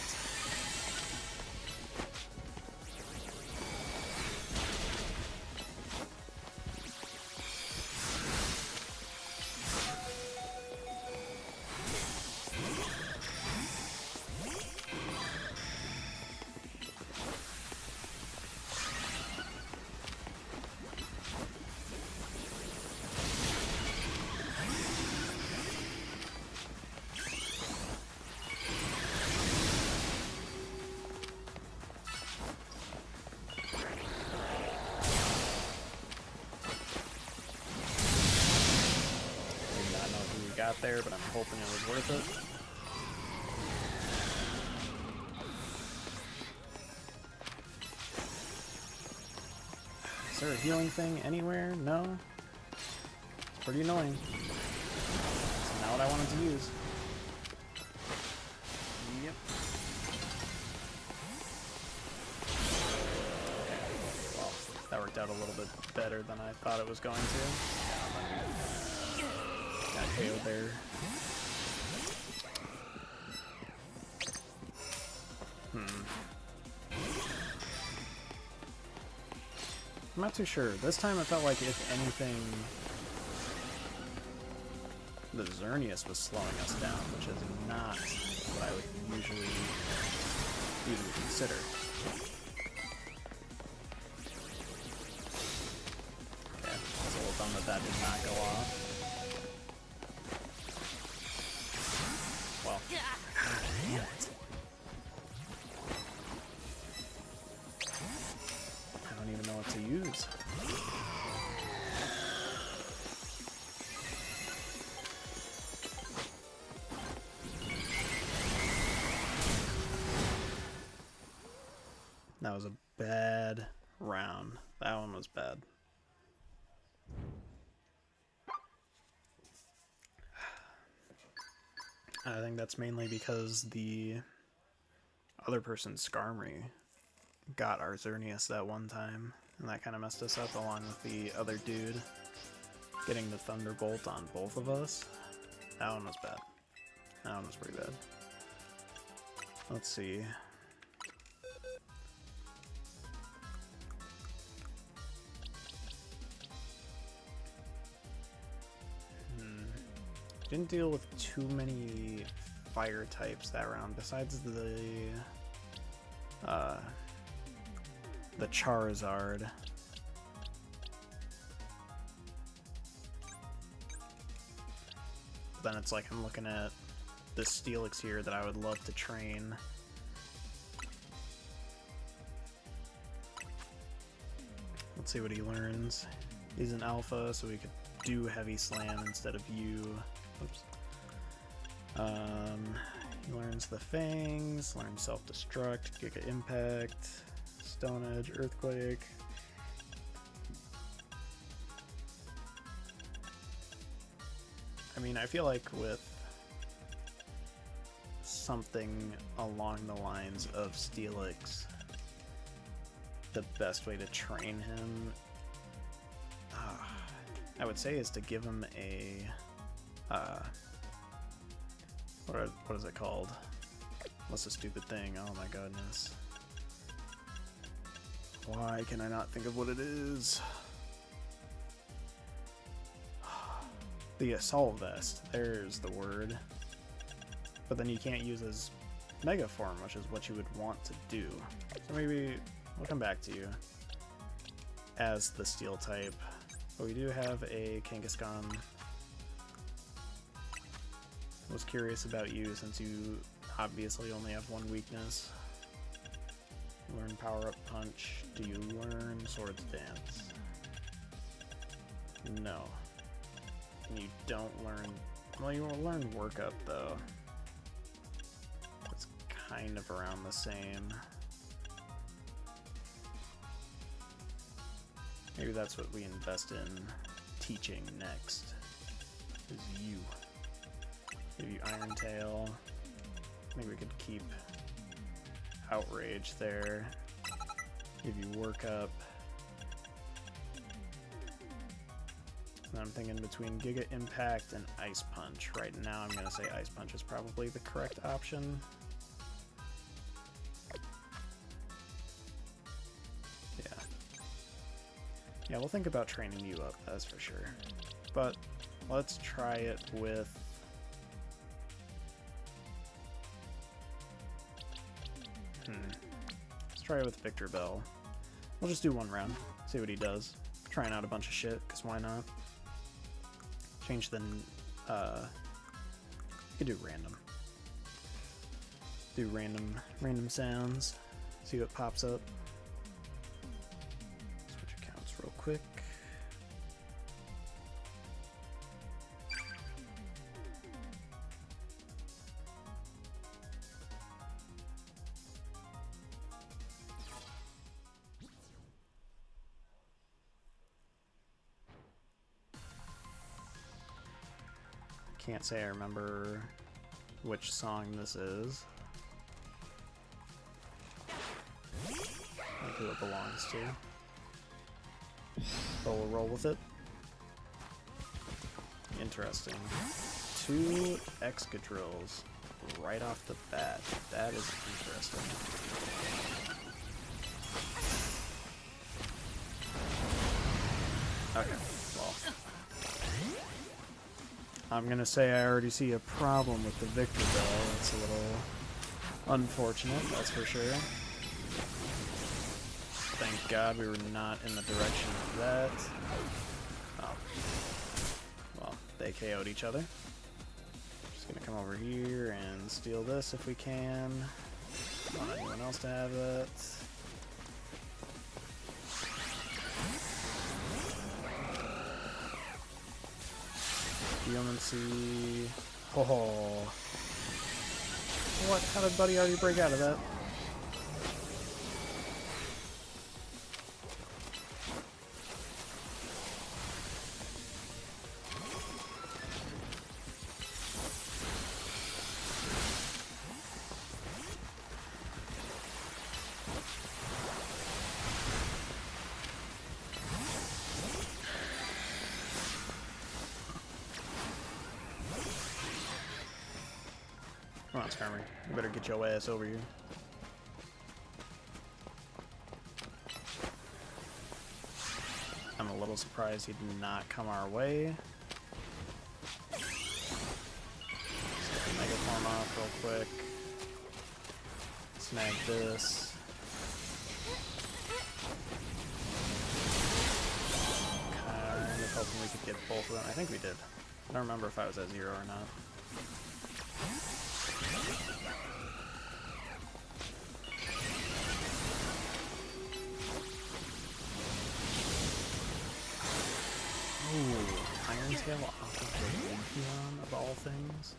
Speaker 1: Got there, but I'm hoping it was worth it. Is there a healing thing anywhere? No? It's pretty annoying. It's not what I wanted to use. Yep. Okay. Well, that worked out a little bit better than I thought it was going to. Got KO'd there. I'm not too sure. This time it felt like, if anything, the Xerneas was slowing us down, which is not what I would usually consider. Okay, it's a little bummed that that did not go off. Well, damn it. I don't even know what to use. That was a bad round. That one was bad. I think that's mainly because the other person, Skarmory, got our Xerneas that one time, and that kind of messed us up, along with the other dude getting the Thunderbolt on both of us. That one was bad. That one was pretty bad. Let's see. Didn't deal with too many fire types that round, besides the Charizard. But then it's like I'm looking at this Steelix here that I would love to train. Let's see what he learns. He's an alpha, so we could do Heavy Slam instead of you. Oops. He learns the Fangs, learns Self-Destruct, Giga Impact, Stone Edge, Earthquake. I mean, I feel like with something along the lines of Steelix, the best way to train him, I would say, is to give him a what is it called? What's the stupid thing? Oh my goodness. Why can I not think of what it is? The Assault Vest. There's the word. But then you can't use his Mega Form, which is what you would want to do. So maybe we'll come back to you as the Steel type. But we do have a Kangaskhan. I was curious about you, since you obviously only have one weakness. Learn Power Up Punch. Do you learn Swords Dance? No. And you don't learn... Well, you will learn Work Up, though. It's kind of around the same. Maybe that's what we invest in teaching next, is you. Give you Iron Tail. Maybe we could keep Outrage there. Give you Work Up. And I'm thinking between Giga Impact and Ice Punch. Right now I'm going to say Ice Punch is probably the correct option. Yeah. Yeah, we'll think about training you up, that's for sure. But let's try it with... Let's try it with Victor Bell. We'll just do one round, see what he does. Trying out a bunch of shit, because why not? Change the... you could do random. Do random sounds. See what pops up. Switch accounts real quick. Can't say I remember which song this is. Like who it belongs to. But we'll roll with it. Interesting. 2 Excadrills right off the bat. That is interesting. Okay, well. I'm gonna say I already see a problem with the Victor Bell. It's a little unfortunate, that's for sure. Thank God we were not in the direction of that. Oh. Well, they KO'd each other. Just gonna come over here and steal this if we can. Don't want anyone else to have that. Geomancy. Oh. What? How did Buddy already break out of that? Come on, Skirmy. You better get your ass over here. I'm a little surprised he did not come our way. Let's get the Mega Form off real quick. Snag this. Kind of hoping we could get both of them. I think we did. I don't remember if I was at 0 or not. Ooh, Iron Tail off of the Leafeon of all things.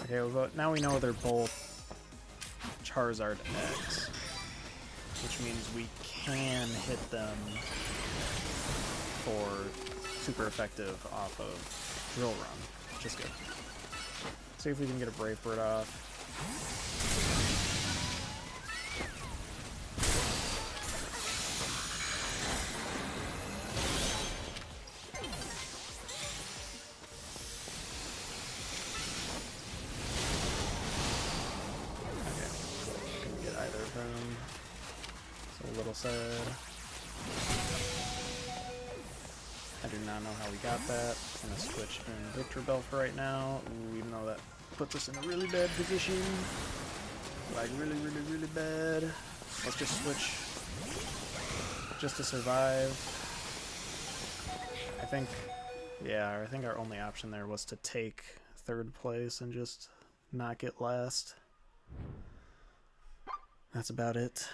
Speaker 1: Okay, well, now we know they're both Charizard X, which means we can hit them for super effective off of Drill Run, which is good. See if we can get a Brave Bird off. Okay, couldn't get either of them. So a little sad. I do not know how we got that. I'm gonna switch in Victor Bell for right now. Ooh, even though that puts us in a really bad position. Like really, really, really bad. Let's just switch just to survive. I think, yeah, I think our only option there was to take 3rd place and just not get last. That's about it.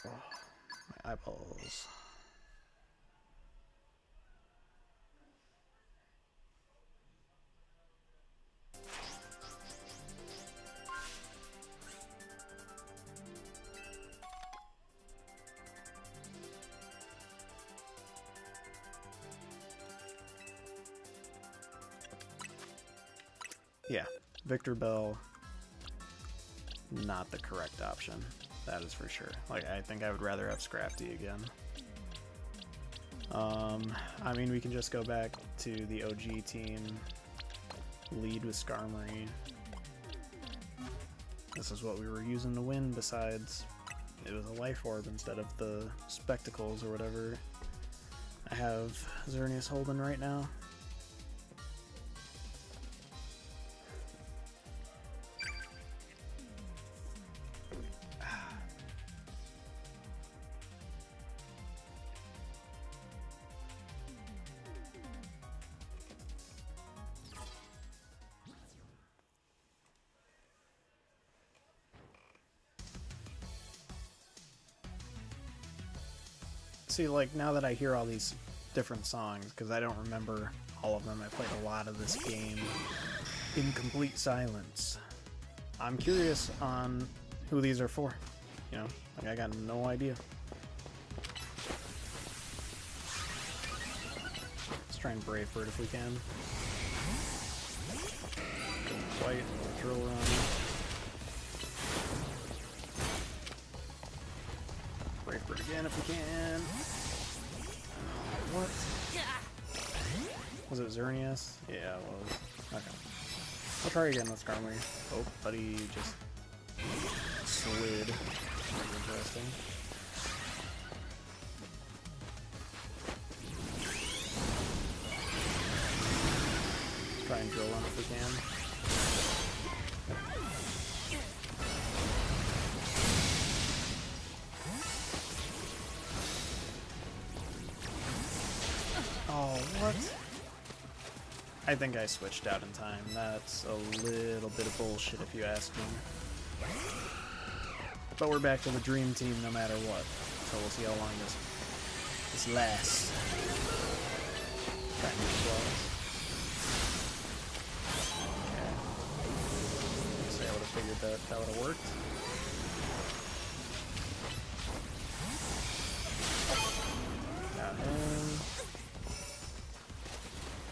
Speaker 1: Oh, my eyeballs. Yeah, Victor Bell, not the correct option. That is for sure. Like, I think I would rather have Scrafty again. I mean, we can just go back to the OG team, lead with Skarmory. This is what we were using to win, besides it was a Life Orb instead of the Spectacles or whatever I have Xerneas holding right now. See, like, now that I hear all these different songs, because I don't remember all of them, I played a lot of this game in complete silence. I'm curious on who these are for, you know? Like, I got no idea. Let's try and Brave Bird if we can. Fight, Drill Run. Brave Bird again if we can. What? Was it Xerneas? Yeah, it was. Okay. I'll try again with Skarmory. Oh, but he just slid. Very interesting. Let's try and drill on if we can. Oh, what? I think I switched out in time. That's a little bit of bullshit if you ask me. But we're back to the dream team no matter what. So we'll see how long this lasts. Try and make close. Okay. Guess I would have figured that would have worked. Got him.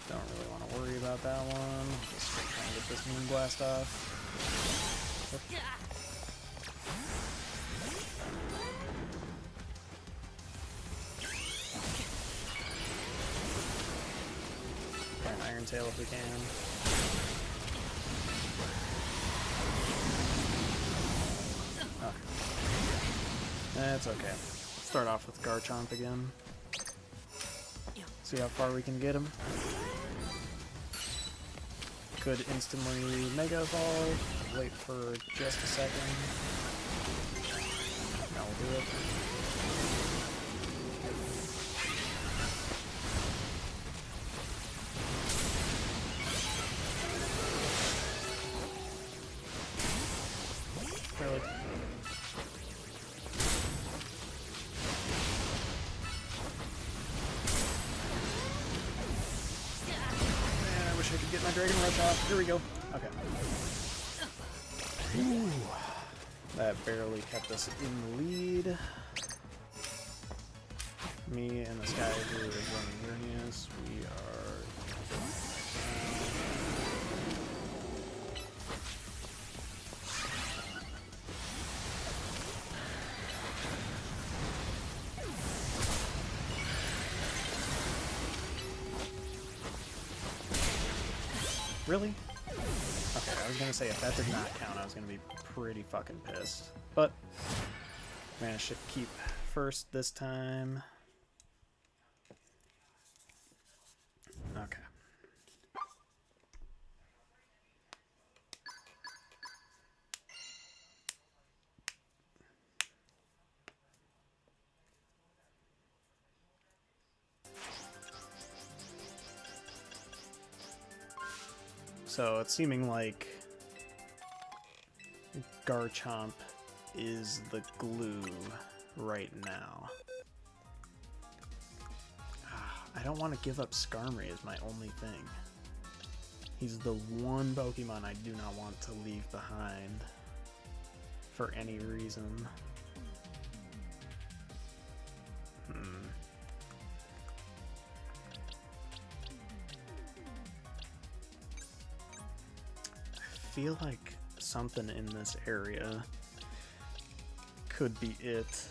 Speaker 1: Don't really want to worry about that one. Just try and get this Moon Blast off. Yep. Try an Iron Tail if we can. Okay. That's okay. Start off with Garchomp again. See how far we can get him. Could instantly Mega Evolve, wait for just a second. Now we'll do it. Really? I could get my Dragon Rush off. Here we go. Okay. Ooh. That barely kept us in the lead. Me and this guy who is running Xerneas, we are... Really? Okay, I was gonna say if that did not count, I was gonna be pretty fucking pissed. But managed to keep first this time. Okay. So it's seeming like Garchomp is the glue right now. I don't want to give up Skarmory as my only thing. He's the one Pokemon I do not want to leave behind for any reason. I feel like something in this area. Could be it.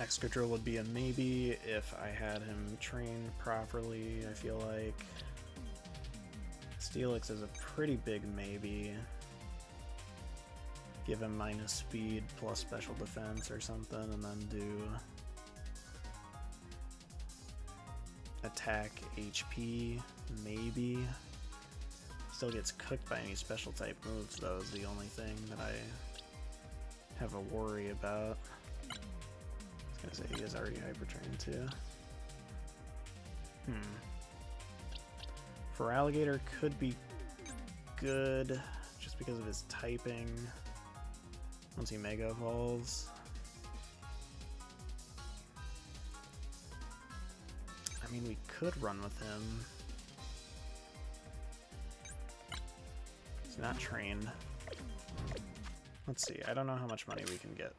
Speaker 1: Excadrill would be a maybe if I had him trained properly, I feel like. Steelix is a pretty big maybe. Give him minus speed plus special defense or something, and then do attack HP, maybe. Still gets cooked by any special type moves though, is the only thing that I have a worry about. I was gonna say he is already hyper trained too. For Alligator could be good just because of his typing once he Mega Evolves. I mean, we could run with him. He's not trained. Let's see, I don't know how much money we can get.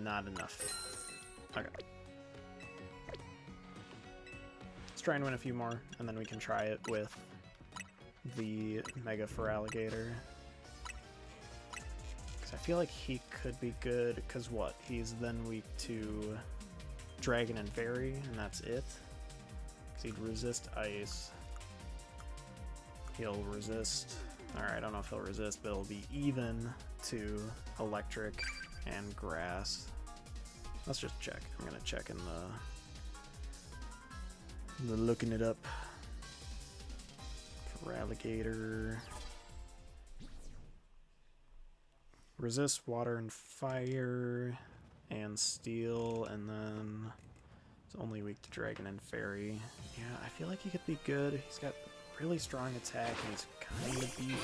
Speaker 1: Not enough. Okay. Let's try and win a few more, and then we can try it with the Mega Feraligatr. Because I feel like he could be good, because what? He's then weak to Dragon and Fairy, and that's it. Because he'd resist Ice. He'll resist... Alright, I don't know if he'll resist, but it'll be even to Electric and Grass. Let's just check. I'm gonna check in the looking it up. Feraligatr. Resist water and fire and steel, and then it's only weak to Dragon and Fairy. Yeah, I feel like he could be good. He's got really strong attack and he's kind of beefy.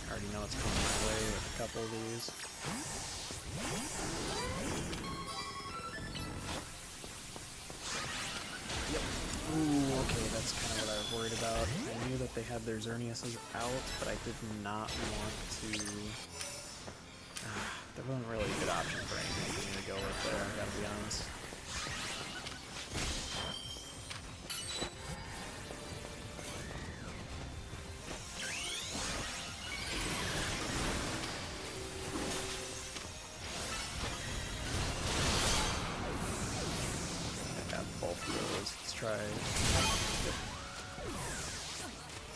Speaker 1: I already know what's coming my way with a couple of these. Yep. Ooh, okay, that's kind of what I was worried about. I knew that they had their Xerneases out, but I did not want to... There wasn't really a good option for anything for me to go with there, I gotta be honest.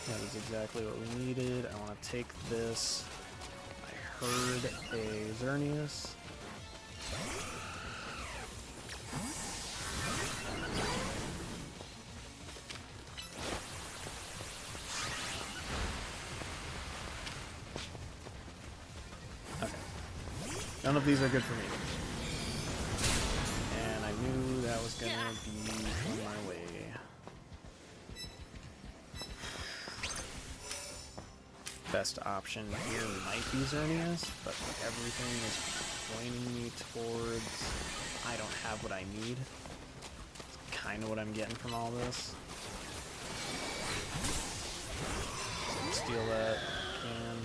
Speaker 1: That is exactly what we needed. I want to take this. I heard a Xerneas. Okay. None of these are good for me. And I knew that was gonna be on my way. Best option here might be Xerneas, but everything is pointing me towards I don't have what I need. It's kind of what I'm getting from all this. Steal that, can.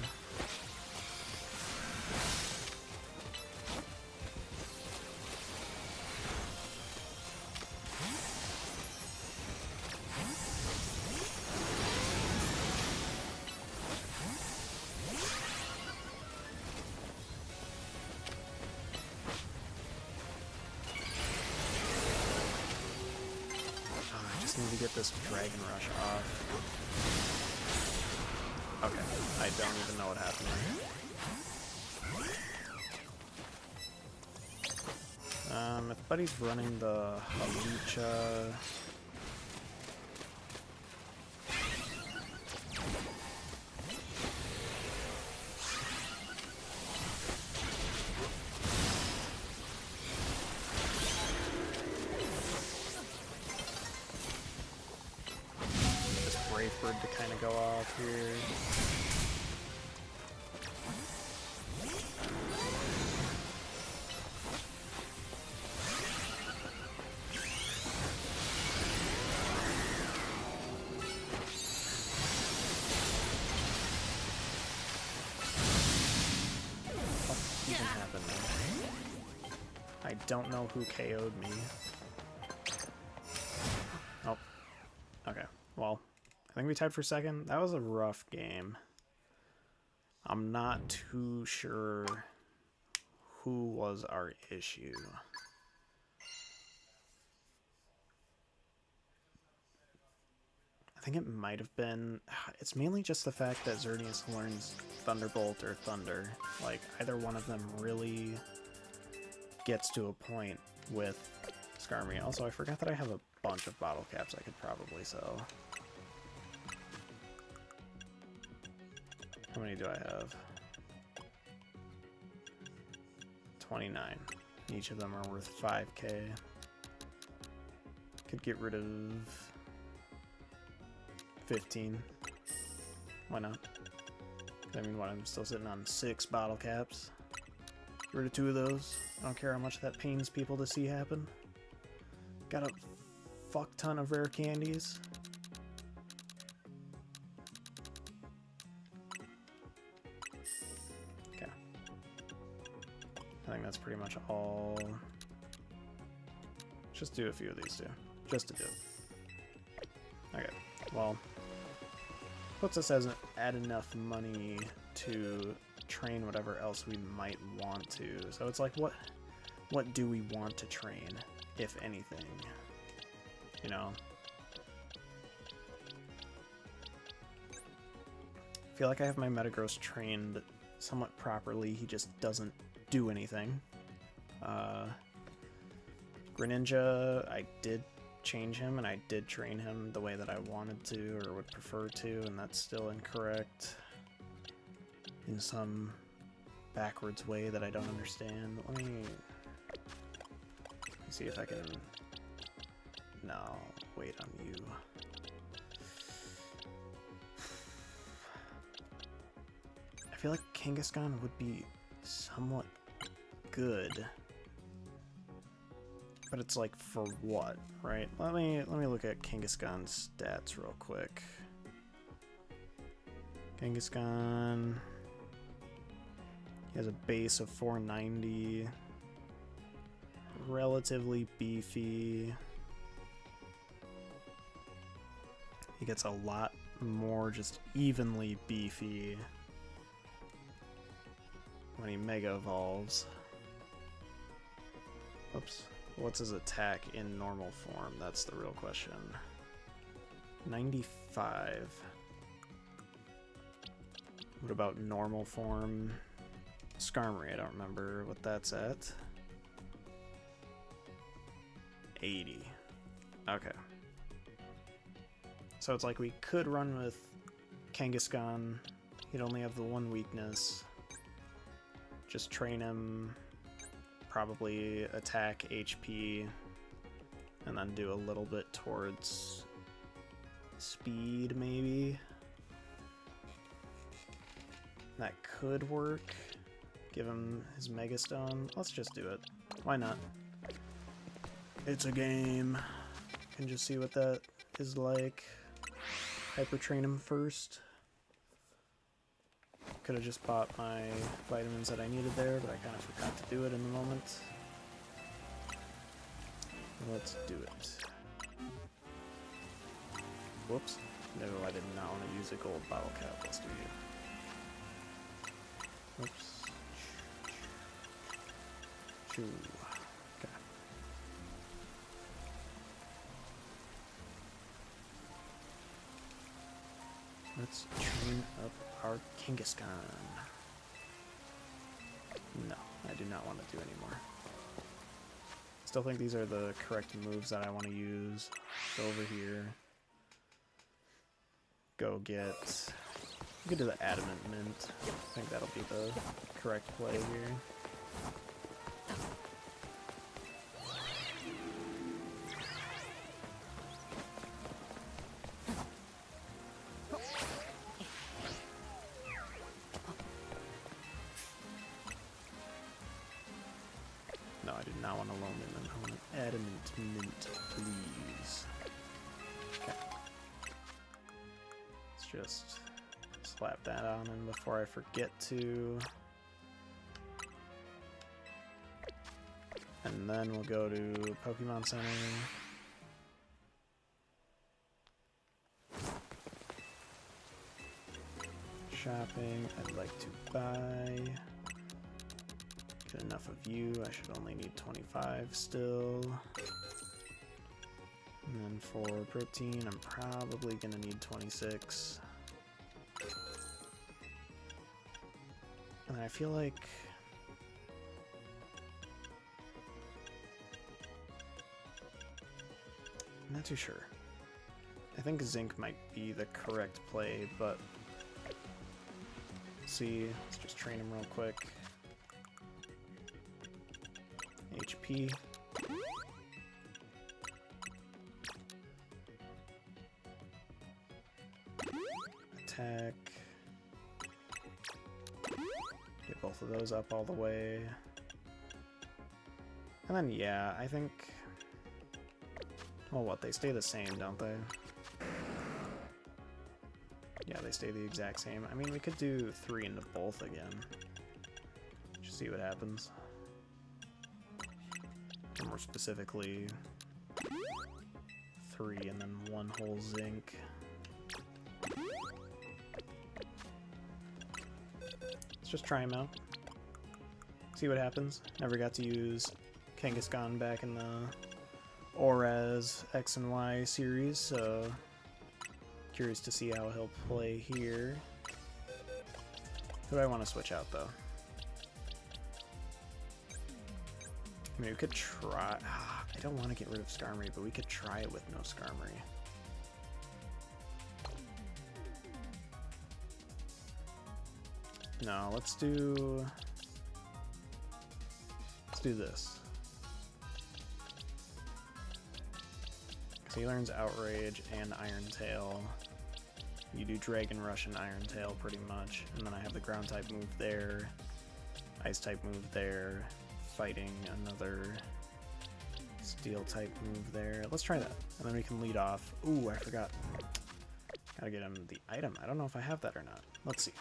Speaker 1: Need to get this Dragon Rush off. Okay, I don't even know what happened there. If Buddy's running the Hawlucha... Bird to kind of go off here. don't know who KO'd me. Oh, okay. Well, I think we tied for second. That was a rough game. I'm not too sure who was our issue. I think it might have been... It's mainly just the fact that Xerneas learns Thunderbolt or Thunder. Like, either one of them really gets to a point with Skarmory. Also, I forgot that I have a bunch of bottle caps I could probably sell. How many do I have? 29. Each of them are worth 5k. Could get rid of 15. Why not? I mean, what, I'm still sitting on 6 bottle caps. Get rid of 2 of those. I don't care how much that pains people to see happen. Got a fuck ton of rare candies. Okay. I think that's pretty much all. Just do a few of these two. Just to do it. Okay. Well, puts us at enough money to train whatever else we might want to. So it's like, what do we want to train, if anything? You know? I feel like I have my Metagross trained somewhat properly. He just doesn't do anything. Greninja, I did change him, and I did train him the way that I wanted to or would prefer to, and that's still incorrect in some backwards way that I don't understand. Let me see if I can... No, wait on you. I feel like Kangaskhan would be somewhat good. But it's like, for what, right? Let me look at Kangaskhan's stats real quick. Kangaskhan, he has a base of 490, relatively beefy. He gets a lot more just evenly beefy when he Mega Evolves. Oops. What's his attack in normal form? That's the real question. 95. What about normal form? Skarmory, I don't remember what that's at. 80. Okay. So it's like we could run with Kangaskhan. He'd only have the one weakness. Just train him. Probably attack, HP, and then do a little bit towards speed, maybe. That could work. Give him his Mega Stone. Let's just do it. Why not? It's a game. Can just see what that is like. Hyper train him first. Could have just bought my vitamins that I needed there, but I kind of forgot to do it in the moment. Let's do it. Whoops. No, I did not want to use a gold bottle cap. Let's do you. Oops. Choo. Okay. Let's train up our Kangaskhan. No, I do not want to do anymore. Still think these are the correct moves that I want to use. Go over here. Go get... We could do the Adamant Mint. I think that'll be the correct play here. No, I did not want a Lonely Mint. I want an Adamant Mint, please. Okay. Let's just slap that on in before I forget to. And then we'll go to Pokemon Center. Shopping, I'd like to buy. Get enough of you, I should only need 25 still. And then for protein, I'm probably gonna need 26. And I feel like I'm not too sure. I think zinc might be the correct play, but see, let's just train him real quick. HP. Attack. Get both of those up all the way. And then, yeah, I think... Well, what, they stay the same, don't they? Yeah, they stay the exact same. I mean, we could do 3 into both again. Just see what happens. Or more specifically, 3 and then 1 whole zinc. Let's just try him out. See what happens. Never got to use Kangaskhan back in the ORAS X and Y series, so curious to see how he'll play here. Who do I want to switch out, though? I mean, we could try... I don't want to get rid of Skarmory, but we could try it with no Skarmory. No, let's do this. So he learns Outrage and Iron Tail. You do Dragon Rush and Iron Tail pretty much. And then I have the Ground type move there, Ice type move there, Fighting another Steel type move there. Let's try that. And then we can lead off. Ooh, I forgot. Gotta get him the item. I don't know if I have that or not. Let's see.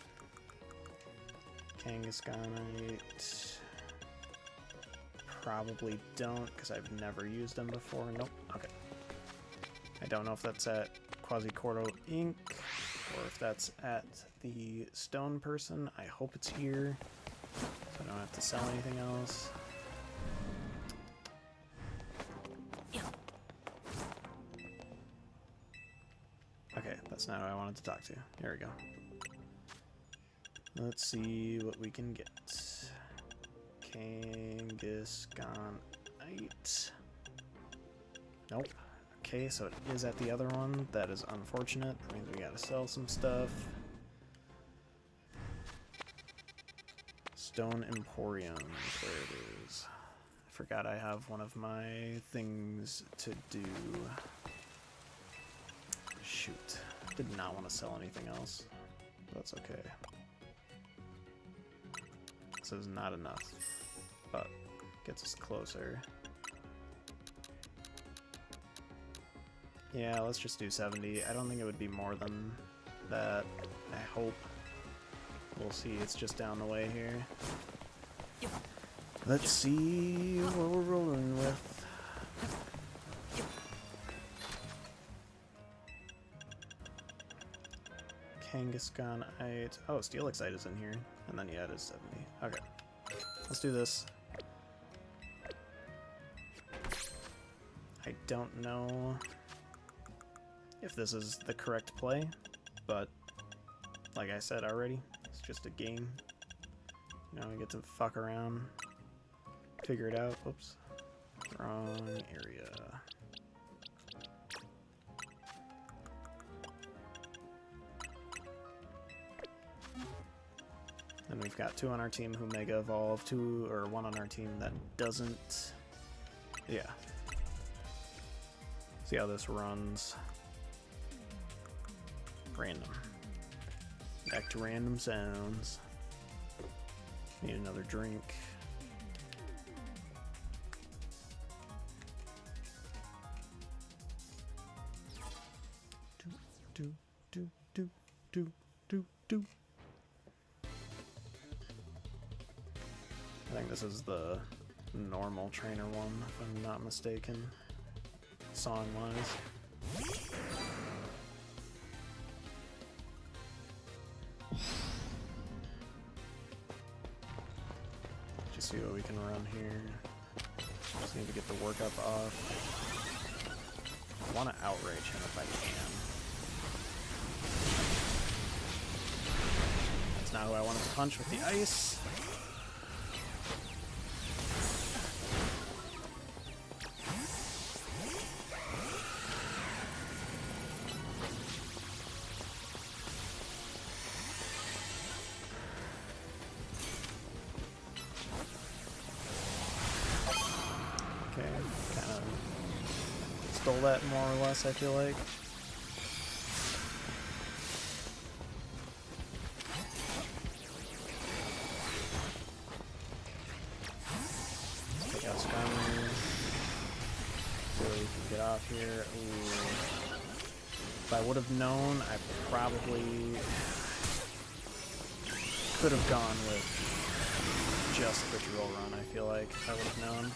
Speaker 1: Kangaskhanite. Probably don't, because I've never used them before. Nope. Okay. I don't know if that's at Quasicordo Inc. or if that's at the Stone person. I hope it's here, so I don't have to sell anything else. Okay, that's not who I wanted to talk to. Here we go. Let's see what we can get. Kangaskhanite. Nope. Okay, so it is at the other one. That is unfortunate. That means we gotta sell some stuff. Stone Emporium is where it is. I forgot I have one of my things to do. Shoot. Did not want to sell anything else. That's okay. This is not enough, but gets us closer. Yeah, let's just do 70. I don't think it would be more than that. I hope. We'll see. It's just down the way here. Let's see what we're rolling with. Kangaskhanite. Oh, Steelixite is in here. And then, yeah, it is 70. Okay. Let's do this. I don't know if this is the correct play, but like I said already, it's just a game. You know, I get to fuck around, figure it out. Oops. Wrong area. Then we've got 2 on our team who Mega Evolve, 2 or 1 on our team that doesn't. Yeah. See how this runs. Random. Back to random sounds. Need another drink. Do, do, do, do, do, do. I think this is the normal trainer one, if I'm not mistaken, song-wise. Just see what we can run here. Just need to get the workup off. I want to outrage him if I can. That's not who I wanted to punch with the ice. Kind of stole that more or less, I feel like. Take out Skarmory. So we can get off here. Ooh. If I would have known, I probably could have gone with just the drill run, I feel like, if I would have known.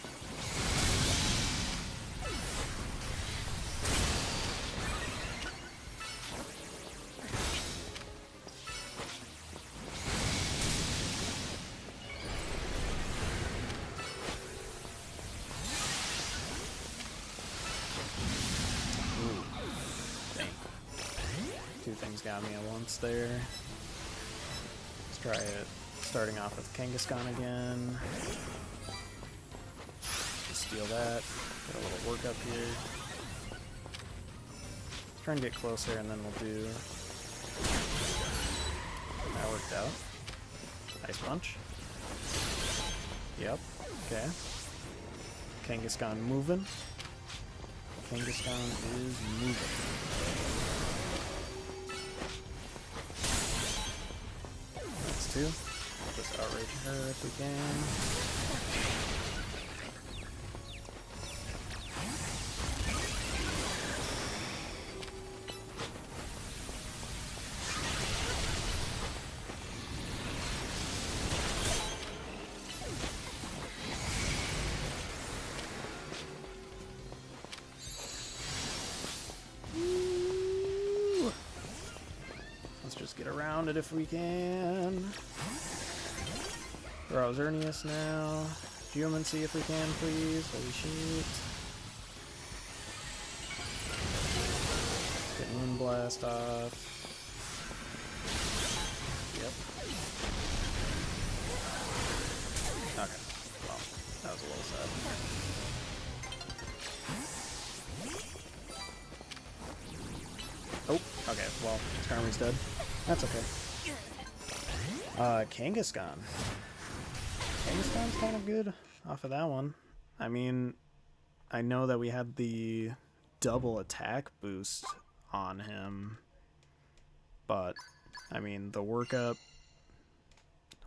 Speaker 1: Two things got me at once there. Let's try it. Starting off with Kangaskhan again. Just steal that. Get a little work up here. Try and get closer, and then we'll do. That worked out. Ice Punch. Yep. Okay. Kangaskhan moving. Kangaskhan is moving. Too. Just outrage her if we can. Let's just get around it if we can. Throw out Xerneas now. Geomancy if we can, please. Holy shit. Get Moonblast off. Yep. Okay. Well, that was a little sad. Oh, okay. Well, Skarmory's dead. That's okay. Kangaskhan. Kangaskhan's kind of good off of that one. I mean, I know that we had the double attack boost on him, but, I mean, the workup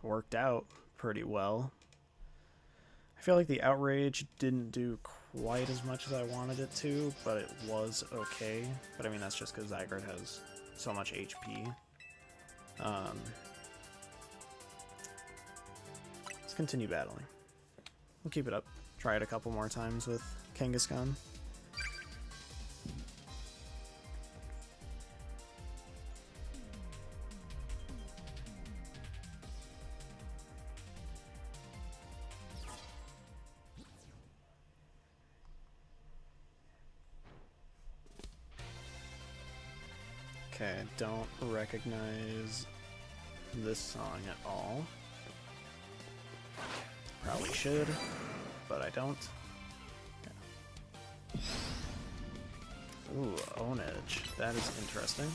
Speaker 1: worked out pretty well. I feel like the outrage didn't do quite as much as I wanted it to, but it was okay. But, I mean, that's just because Zygarde has so much HP. Continue battling. We'll keep it up. Try it a couple more times with Kangaskhan. Okay, don't recognize this song at all. Probably should, but I don't. Okay. Ooh, Own Edge. That is interesting.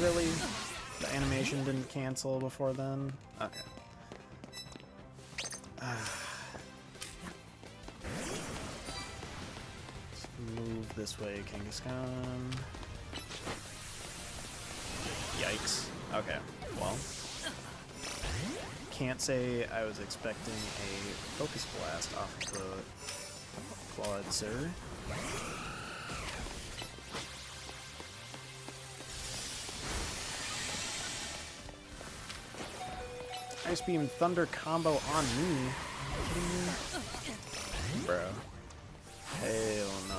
Speaker 1: Really? The animation didn't cancel before then? Okay. Let's move this way, Kangaskhan. Yikes. Okay, well. Can't say I was expecting a Focus Blast off of the Claude, sir. Ice Beam Thunder combo on me. Bro. Hell no.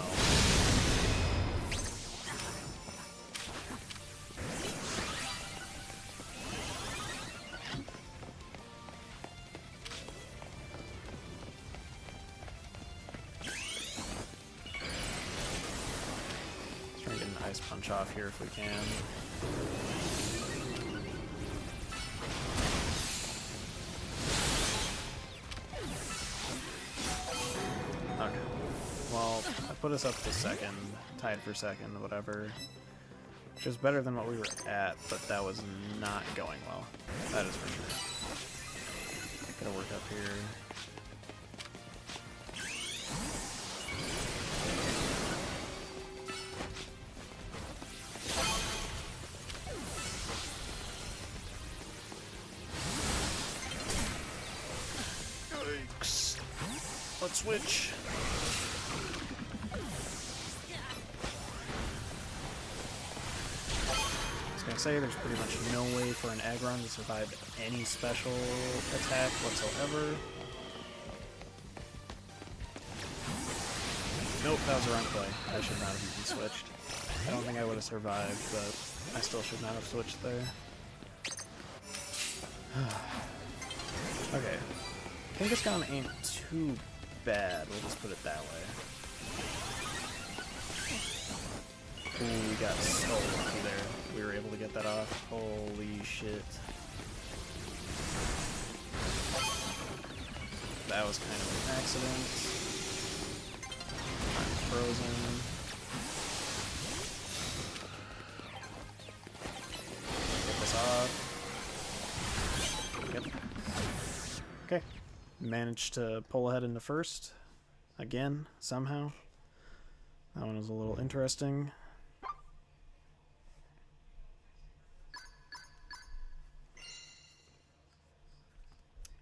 Speaker 1: Let's try and get an Ice Punch off here if we can. Well, I put us up to second, tied for second, whatever. Which is better than what we were at, but that was not going well. That is for sure. Gotta work up here. Yikes. Let's switch. Say there's pretty much no way for an Aggron to survive any special attack whatsoever. Nope, that was a wrong play. I should not have even switched. I don't think I would have survived, but I still should not have switched there. Okay. Kangaskhan ain't too bad, we'll just put it that way. Ooh, we got so lucky there. We were able to get that off. Holy shit. That was kind of an accident. I'm frozen. Get this off. Yep. Okay. Managed to pull ahead into first. Again, somehow. That one was a little interesting.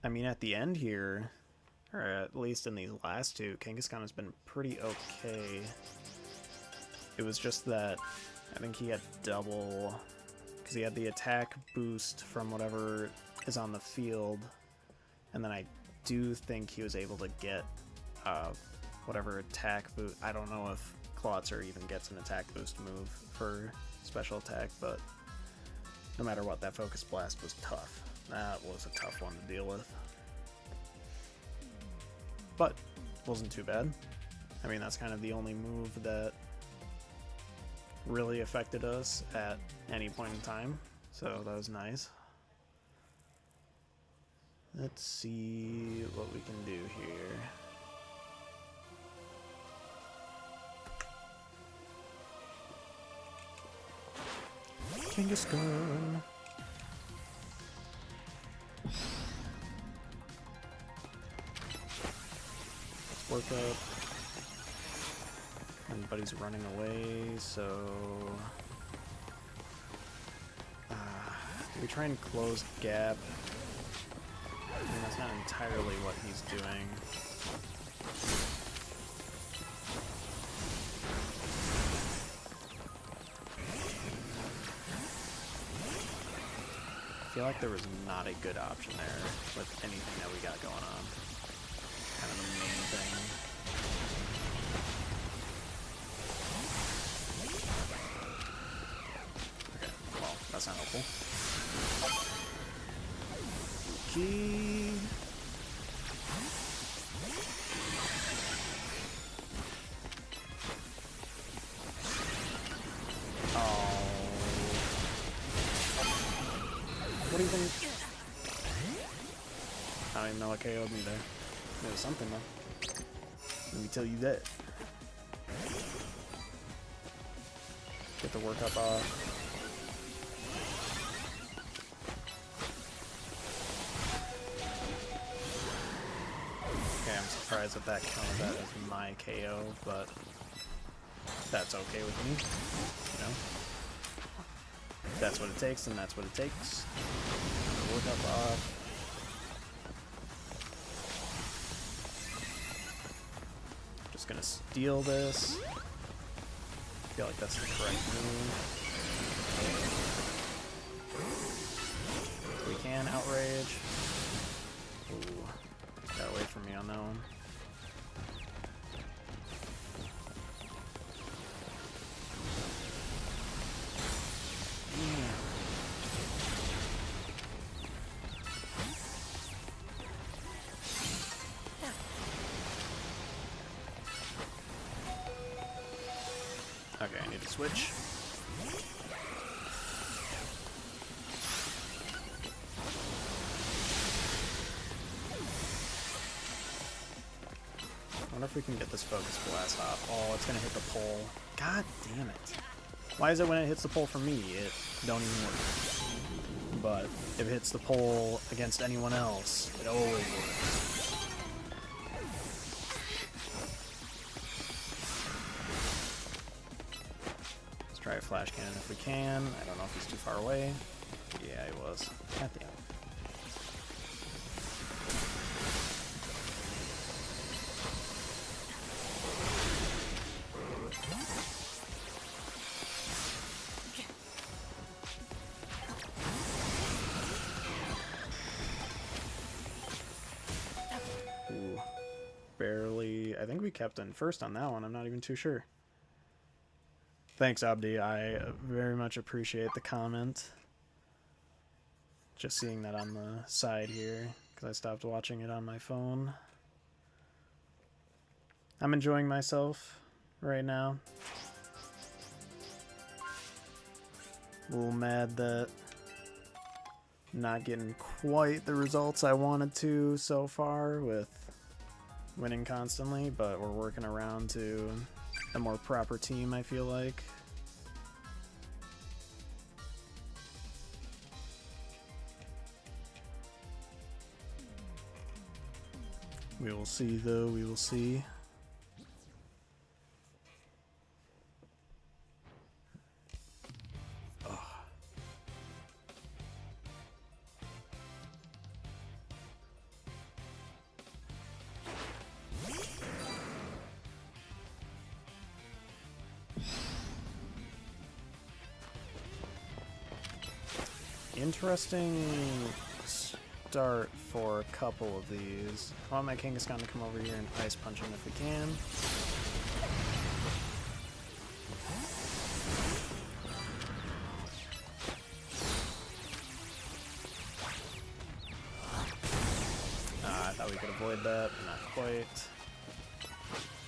Speaker 1: I mean, at the end here, or at least in these last two, Kangaskhan has been pretty okay. It was just that I think he had double, because he had the attack boost from whatever is on the field, and then I do think he was able to get whatever attack boost. I don't know if Clawitzer even gets an attack boost move for special attack, but no matter what, that Focus Blast was tough. That was a tough one to deal with. But wasn't too bad. I mean, that's kind of the only move that really affected us at any point in time. So that was nice. Let's see what we can do here. Kangaskhan. Work up. Everybody's running away, so do we try and close gap? I mean, that's not entirely what he's doing. I feel like there was not a good option there with anything that we got going on. Kind of the main thing. Okay, well, that's not helpful. Okay. Oh. What do you think? I don't even know what KO'd me there. It was something though. Let me tell you that. Get the workup off. Okay, I'm surprised that counted that as my KO, but that's okay with me, you know? that's what it takes, then that's what it takes. Work up off. Just gonna steal this. I feel like that's the correct move. We can outrage. Ooh, got away from me on that one. Okay, I need to switch. I wonder if we can get this focus blast off. Oh, it's gonna hit the pole. God damn it. Why is it when it hits the pole for me, it don't even work? But if it hits the pole against anyone else, it always works. Try a flash cannon if we can. I don't know if he's too far away. Yeah, he was. God damn it. Ooh. Barely. I think we kept in first on that one. I'm not even too sure. Thanks, Abdi. I very much appreciate the comment. Just seeing that on the side here, because I stopped watching it on my phone. I'm enjoying myself right now. A little mad that I'm not getting quite the results I wanted to so far with winning constantly, but we're working around to a more proper team, I feel like. We will see, though. We will see. Ugh. Interesting start for a couple of these. I want my Kangaskhan to come over here and ice punch him if we can. I thought we could avoid that, but not quite.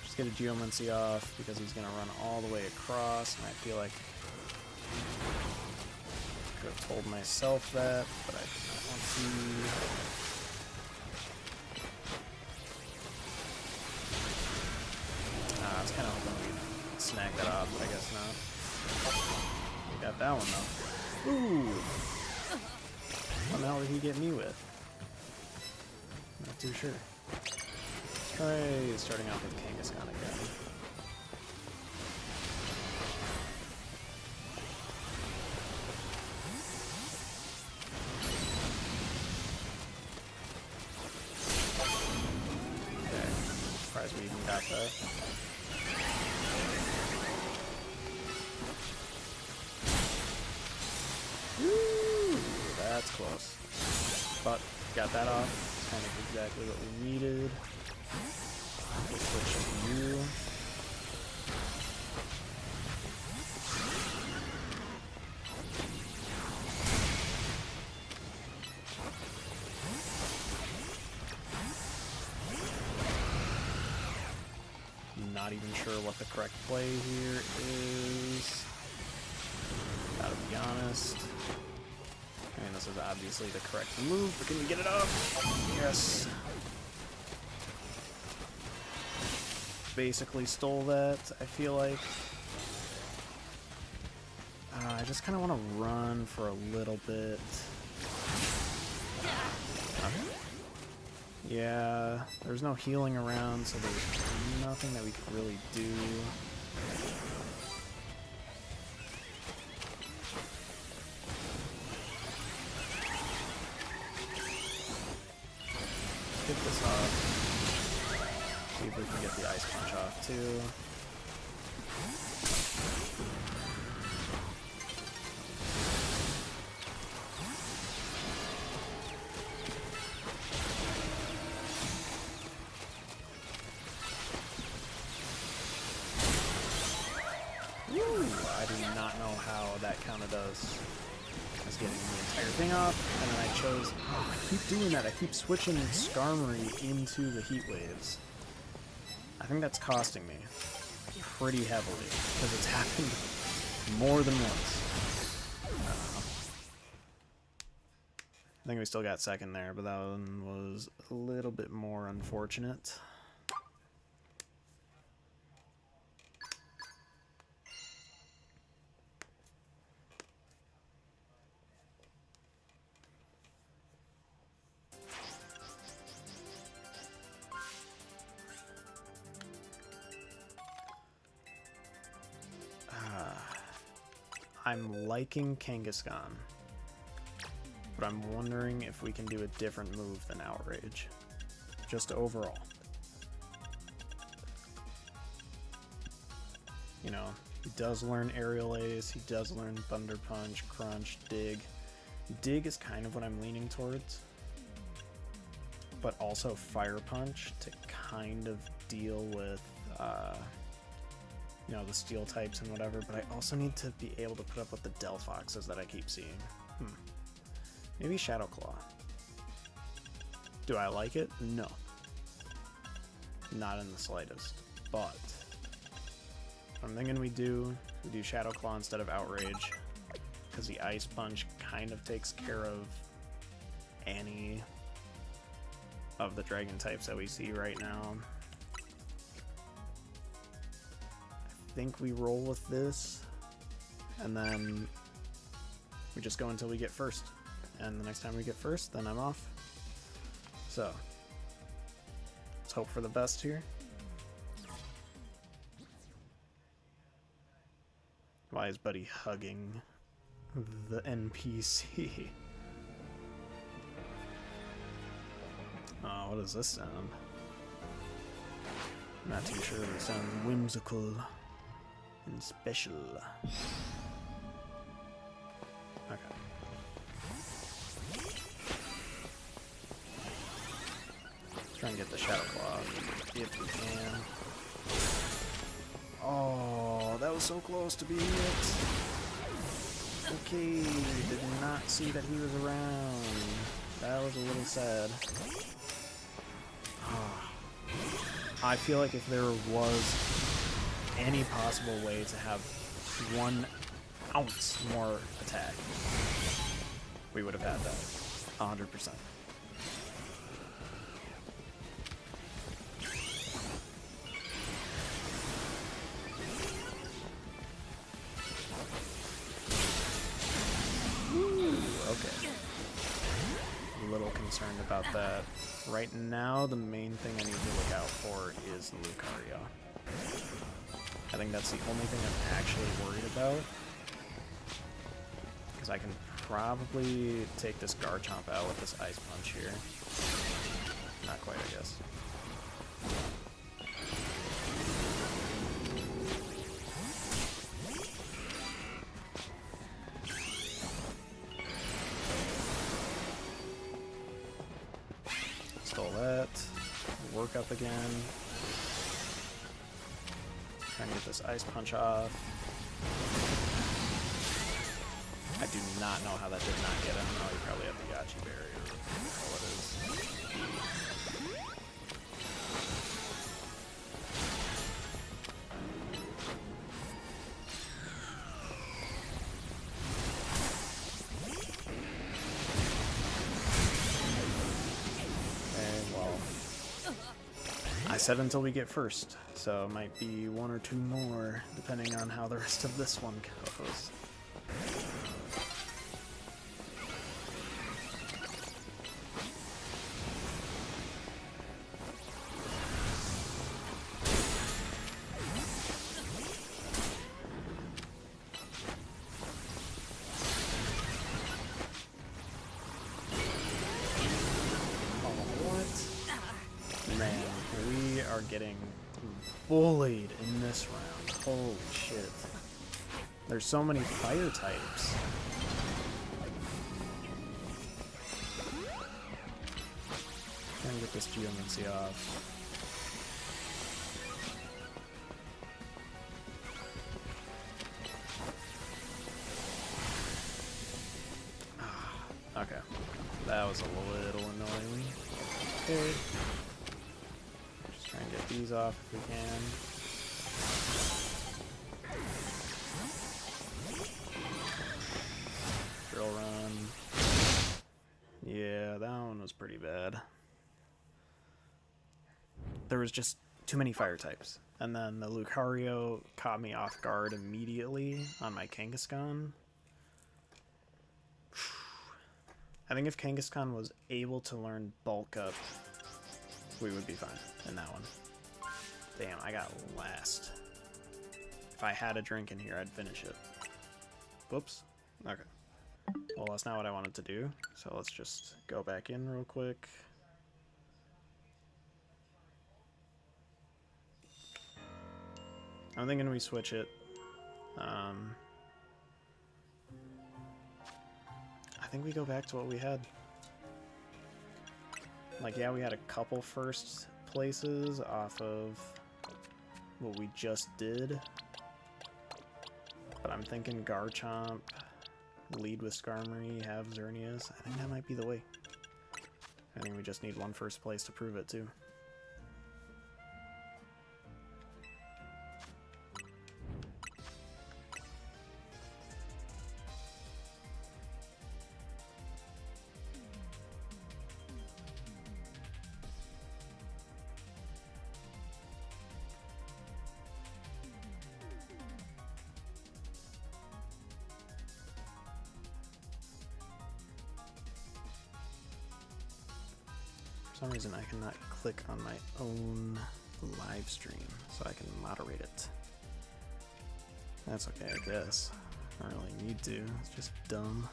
Speaker 1: Just get a Geomancy off because he's going to run all the way across, and I feel like I could have told myself that, but I did not want to. I was kind of hoping we'd snag that off, but I guess not. We got that one though. Ooh! What the hell did he get me with? Not too sure. Let's try starting off with Kangaskhan again. Okay. Surprised we even got that. Woo! That's close. But got that off. Kind of exactly what we needed. We'll switch to you. Not even sure what the correct play here is. Gotta be honest. I mean, this is obviously the correct move, but can we get it up? Yes. Basically stole that, I feel like. I just kind of want to run for a little bit. Yeah, there's no healing around, so there's nothing that we can really do. Ice Punch off too. I do not know how that counted as getting the entire thing off, and then I chose... Oh, I keep doing that. I keep switching Skarmory into the Heat Waves. I think that's costing me pretty heavily, because it's happened more than once. I think we still got second there, but that one was a little bit more unfortunate. I'm liking Kangaskhan, but I'm wondering if we can do a different move than Outrage, just overall. You know, he does learn Aerial Ace, he does learn Thunder Punch, Crunch, Dig. Dig is kind of what I'm leaning towards, but also Fire Punch to kind of deal with you know, the steel types and whatever, but I also need to be able to put up with the Delphoxes that I keep seeing. Maybe Shadow Claw. Do I like it? No. Not in the slightest. But I'm thinking we do Shadow Claw instead of Outrage, because the Ice Punch kind of takes care of any of the dragon types that we see right now. I think we roll with this, and then we just go until we get first. And the next time we get first, then I'm off. So, let's hope for the best here. Why is Buddy hugging the NPC? Oh, what does this sound? Not too sure. It sounds whimsical and special. Okay. Try and get the Shadow Claw if we can. Oh, that was so close to being it. Okay, did not see that he was around. That was a little sad. I feel like if there was any possible way to have 1 ounce more attack, we would have had that 100%. Okay. A little concerned about that. Right now, the main thing I need to look out for is Lucario. I think that's the only thing I'm actually worried about. Because I can probably take this Garchomp out with this Ice Punch here. Not quite, I guess. Stole that. Work up again. Try and get this Ice Punch off. I do not know how that did not get him. Oh, he probably had the Yachi Berry or whatever the hell it is. I said until we get first, so it might be 1 or 2 more, depending on how the rest of this one goes. Getting bullied in this round. Holy shit. There's so many fire types. Trying to get this Geomancy off. Okay. That was a little annoying. Okay. Just try and get these off if we can. Drill run. Yeah, that one was pretty bad. There was just too many fire types. And then the Lucario caught me off guard immediately on my Kangaskhan. I think if Kangaskhan was able to learn Bulk Up, we would be fine in that one. Damn, I got last. If I had a drink in here, I'd finish it. Whoops. Okay. Well, that's not what I wanted to do, so let's just go back in real quick. I'm thinking we switch it. I think we go back to what we had. Like, yeah, we had a couple first places off of what we just did. But I'm thinking Garchomp, lead with Skarmory, have Xerneas. I think that might be the way. I think we just need one first place to prove it, too. For some reason I cannot click on my own live stream, so I can moderate it. That's okay, I guess. I don't really need to, it's just dumb.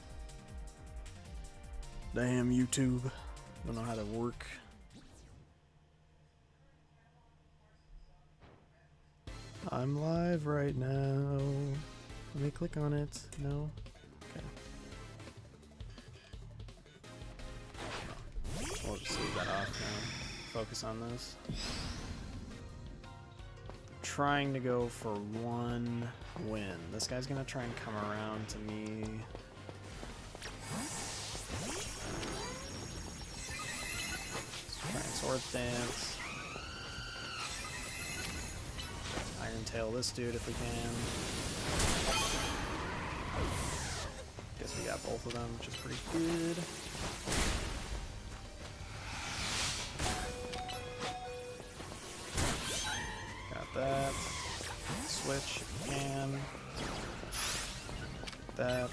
Speaker 1: Damn YouTube. Don't know how to work. I'm live right now. Let me click on it. No? Okay. We'll just leave that off now. Focus on this. Trying to go for one win. This guy's gonna try and come around to me. Let's try and Sword Dance. Iron Tail this dude if we can. Guess we got both of them, which is pretty good. That. Switch if you can. That.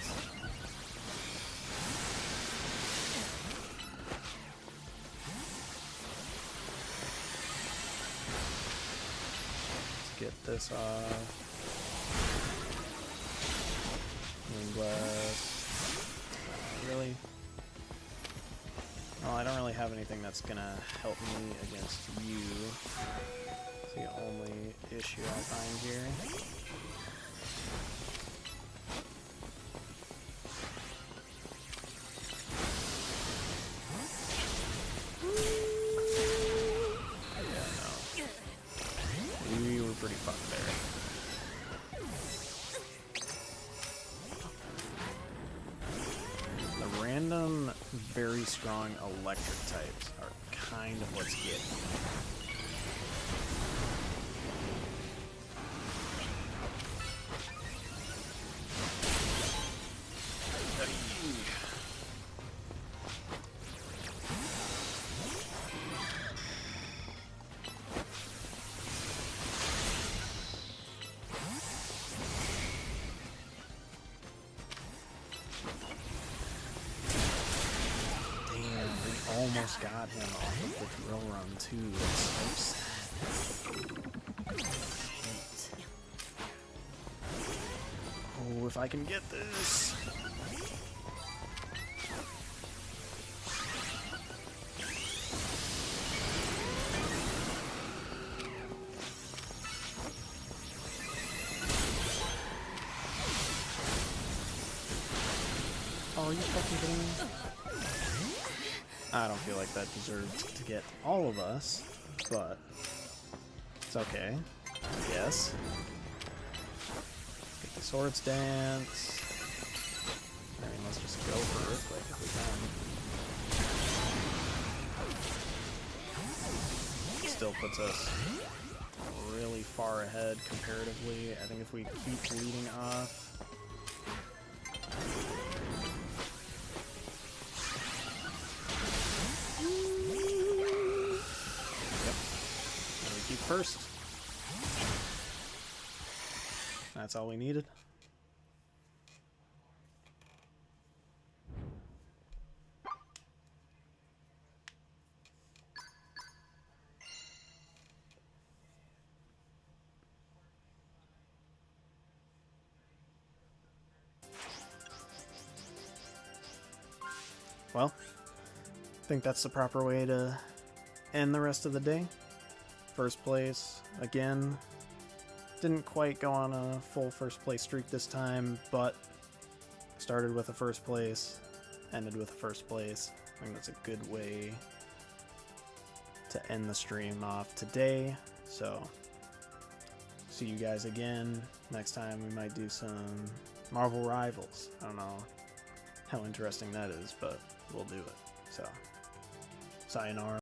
Speaker 1: Let's get this off. Moonblast. Really? Well, I don't really have anything that's gonna help me against you. The only issue I find here. Yeah, no. We were pretty fucked there. The random, very strong electric types are kind of what's getting me. Almost got him off of the drill run too. That's so sad. Shit. Oh, if I can get this. are you fucking kidding me? I don't feel like that deserved to get all of us, but it's okay, I guess. Get the Swords Dance. I mean, let's just go for Earthquake if we can. Still puts us really far ahead comparatively. I think if we keep leading off, first. That's all we needed. Well, I think that's the proper way to end the rest of the day. First place, again, didn't quite go on a full first place streak this time, but started with a first place, ended with a first place. I think that's a good way to end the stream off today. So, see you guys again. Next time we might do some Marvel Rivals. I don't know how interesting that is, but we'll do it. So, sayonara.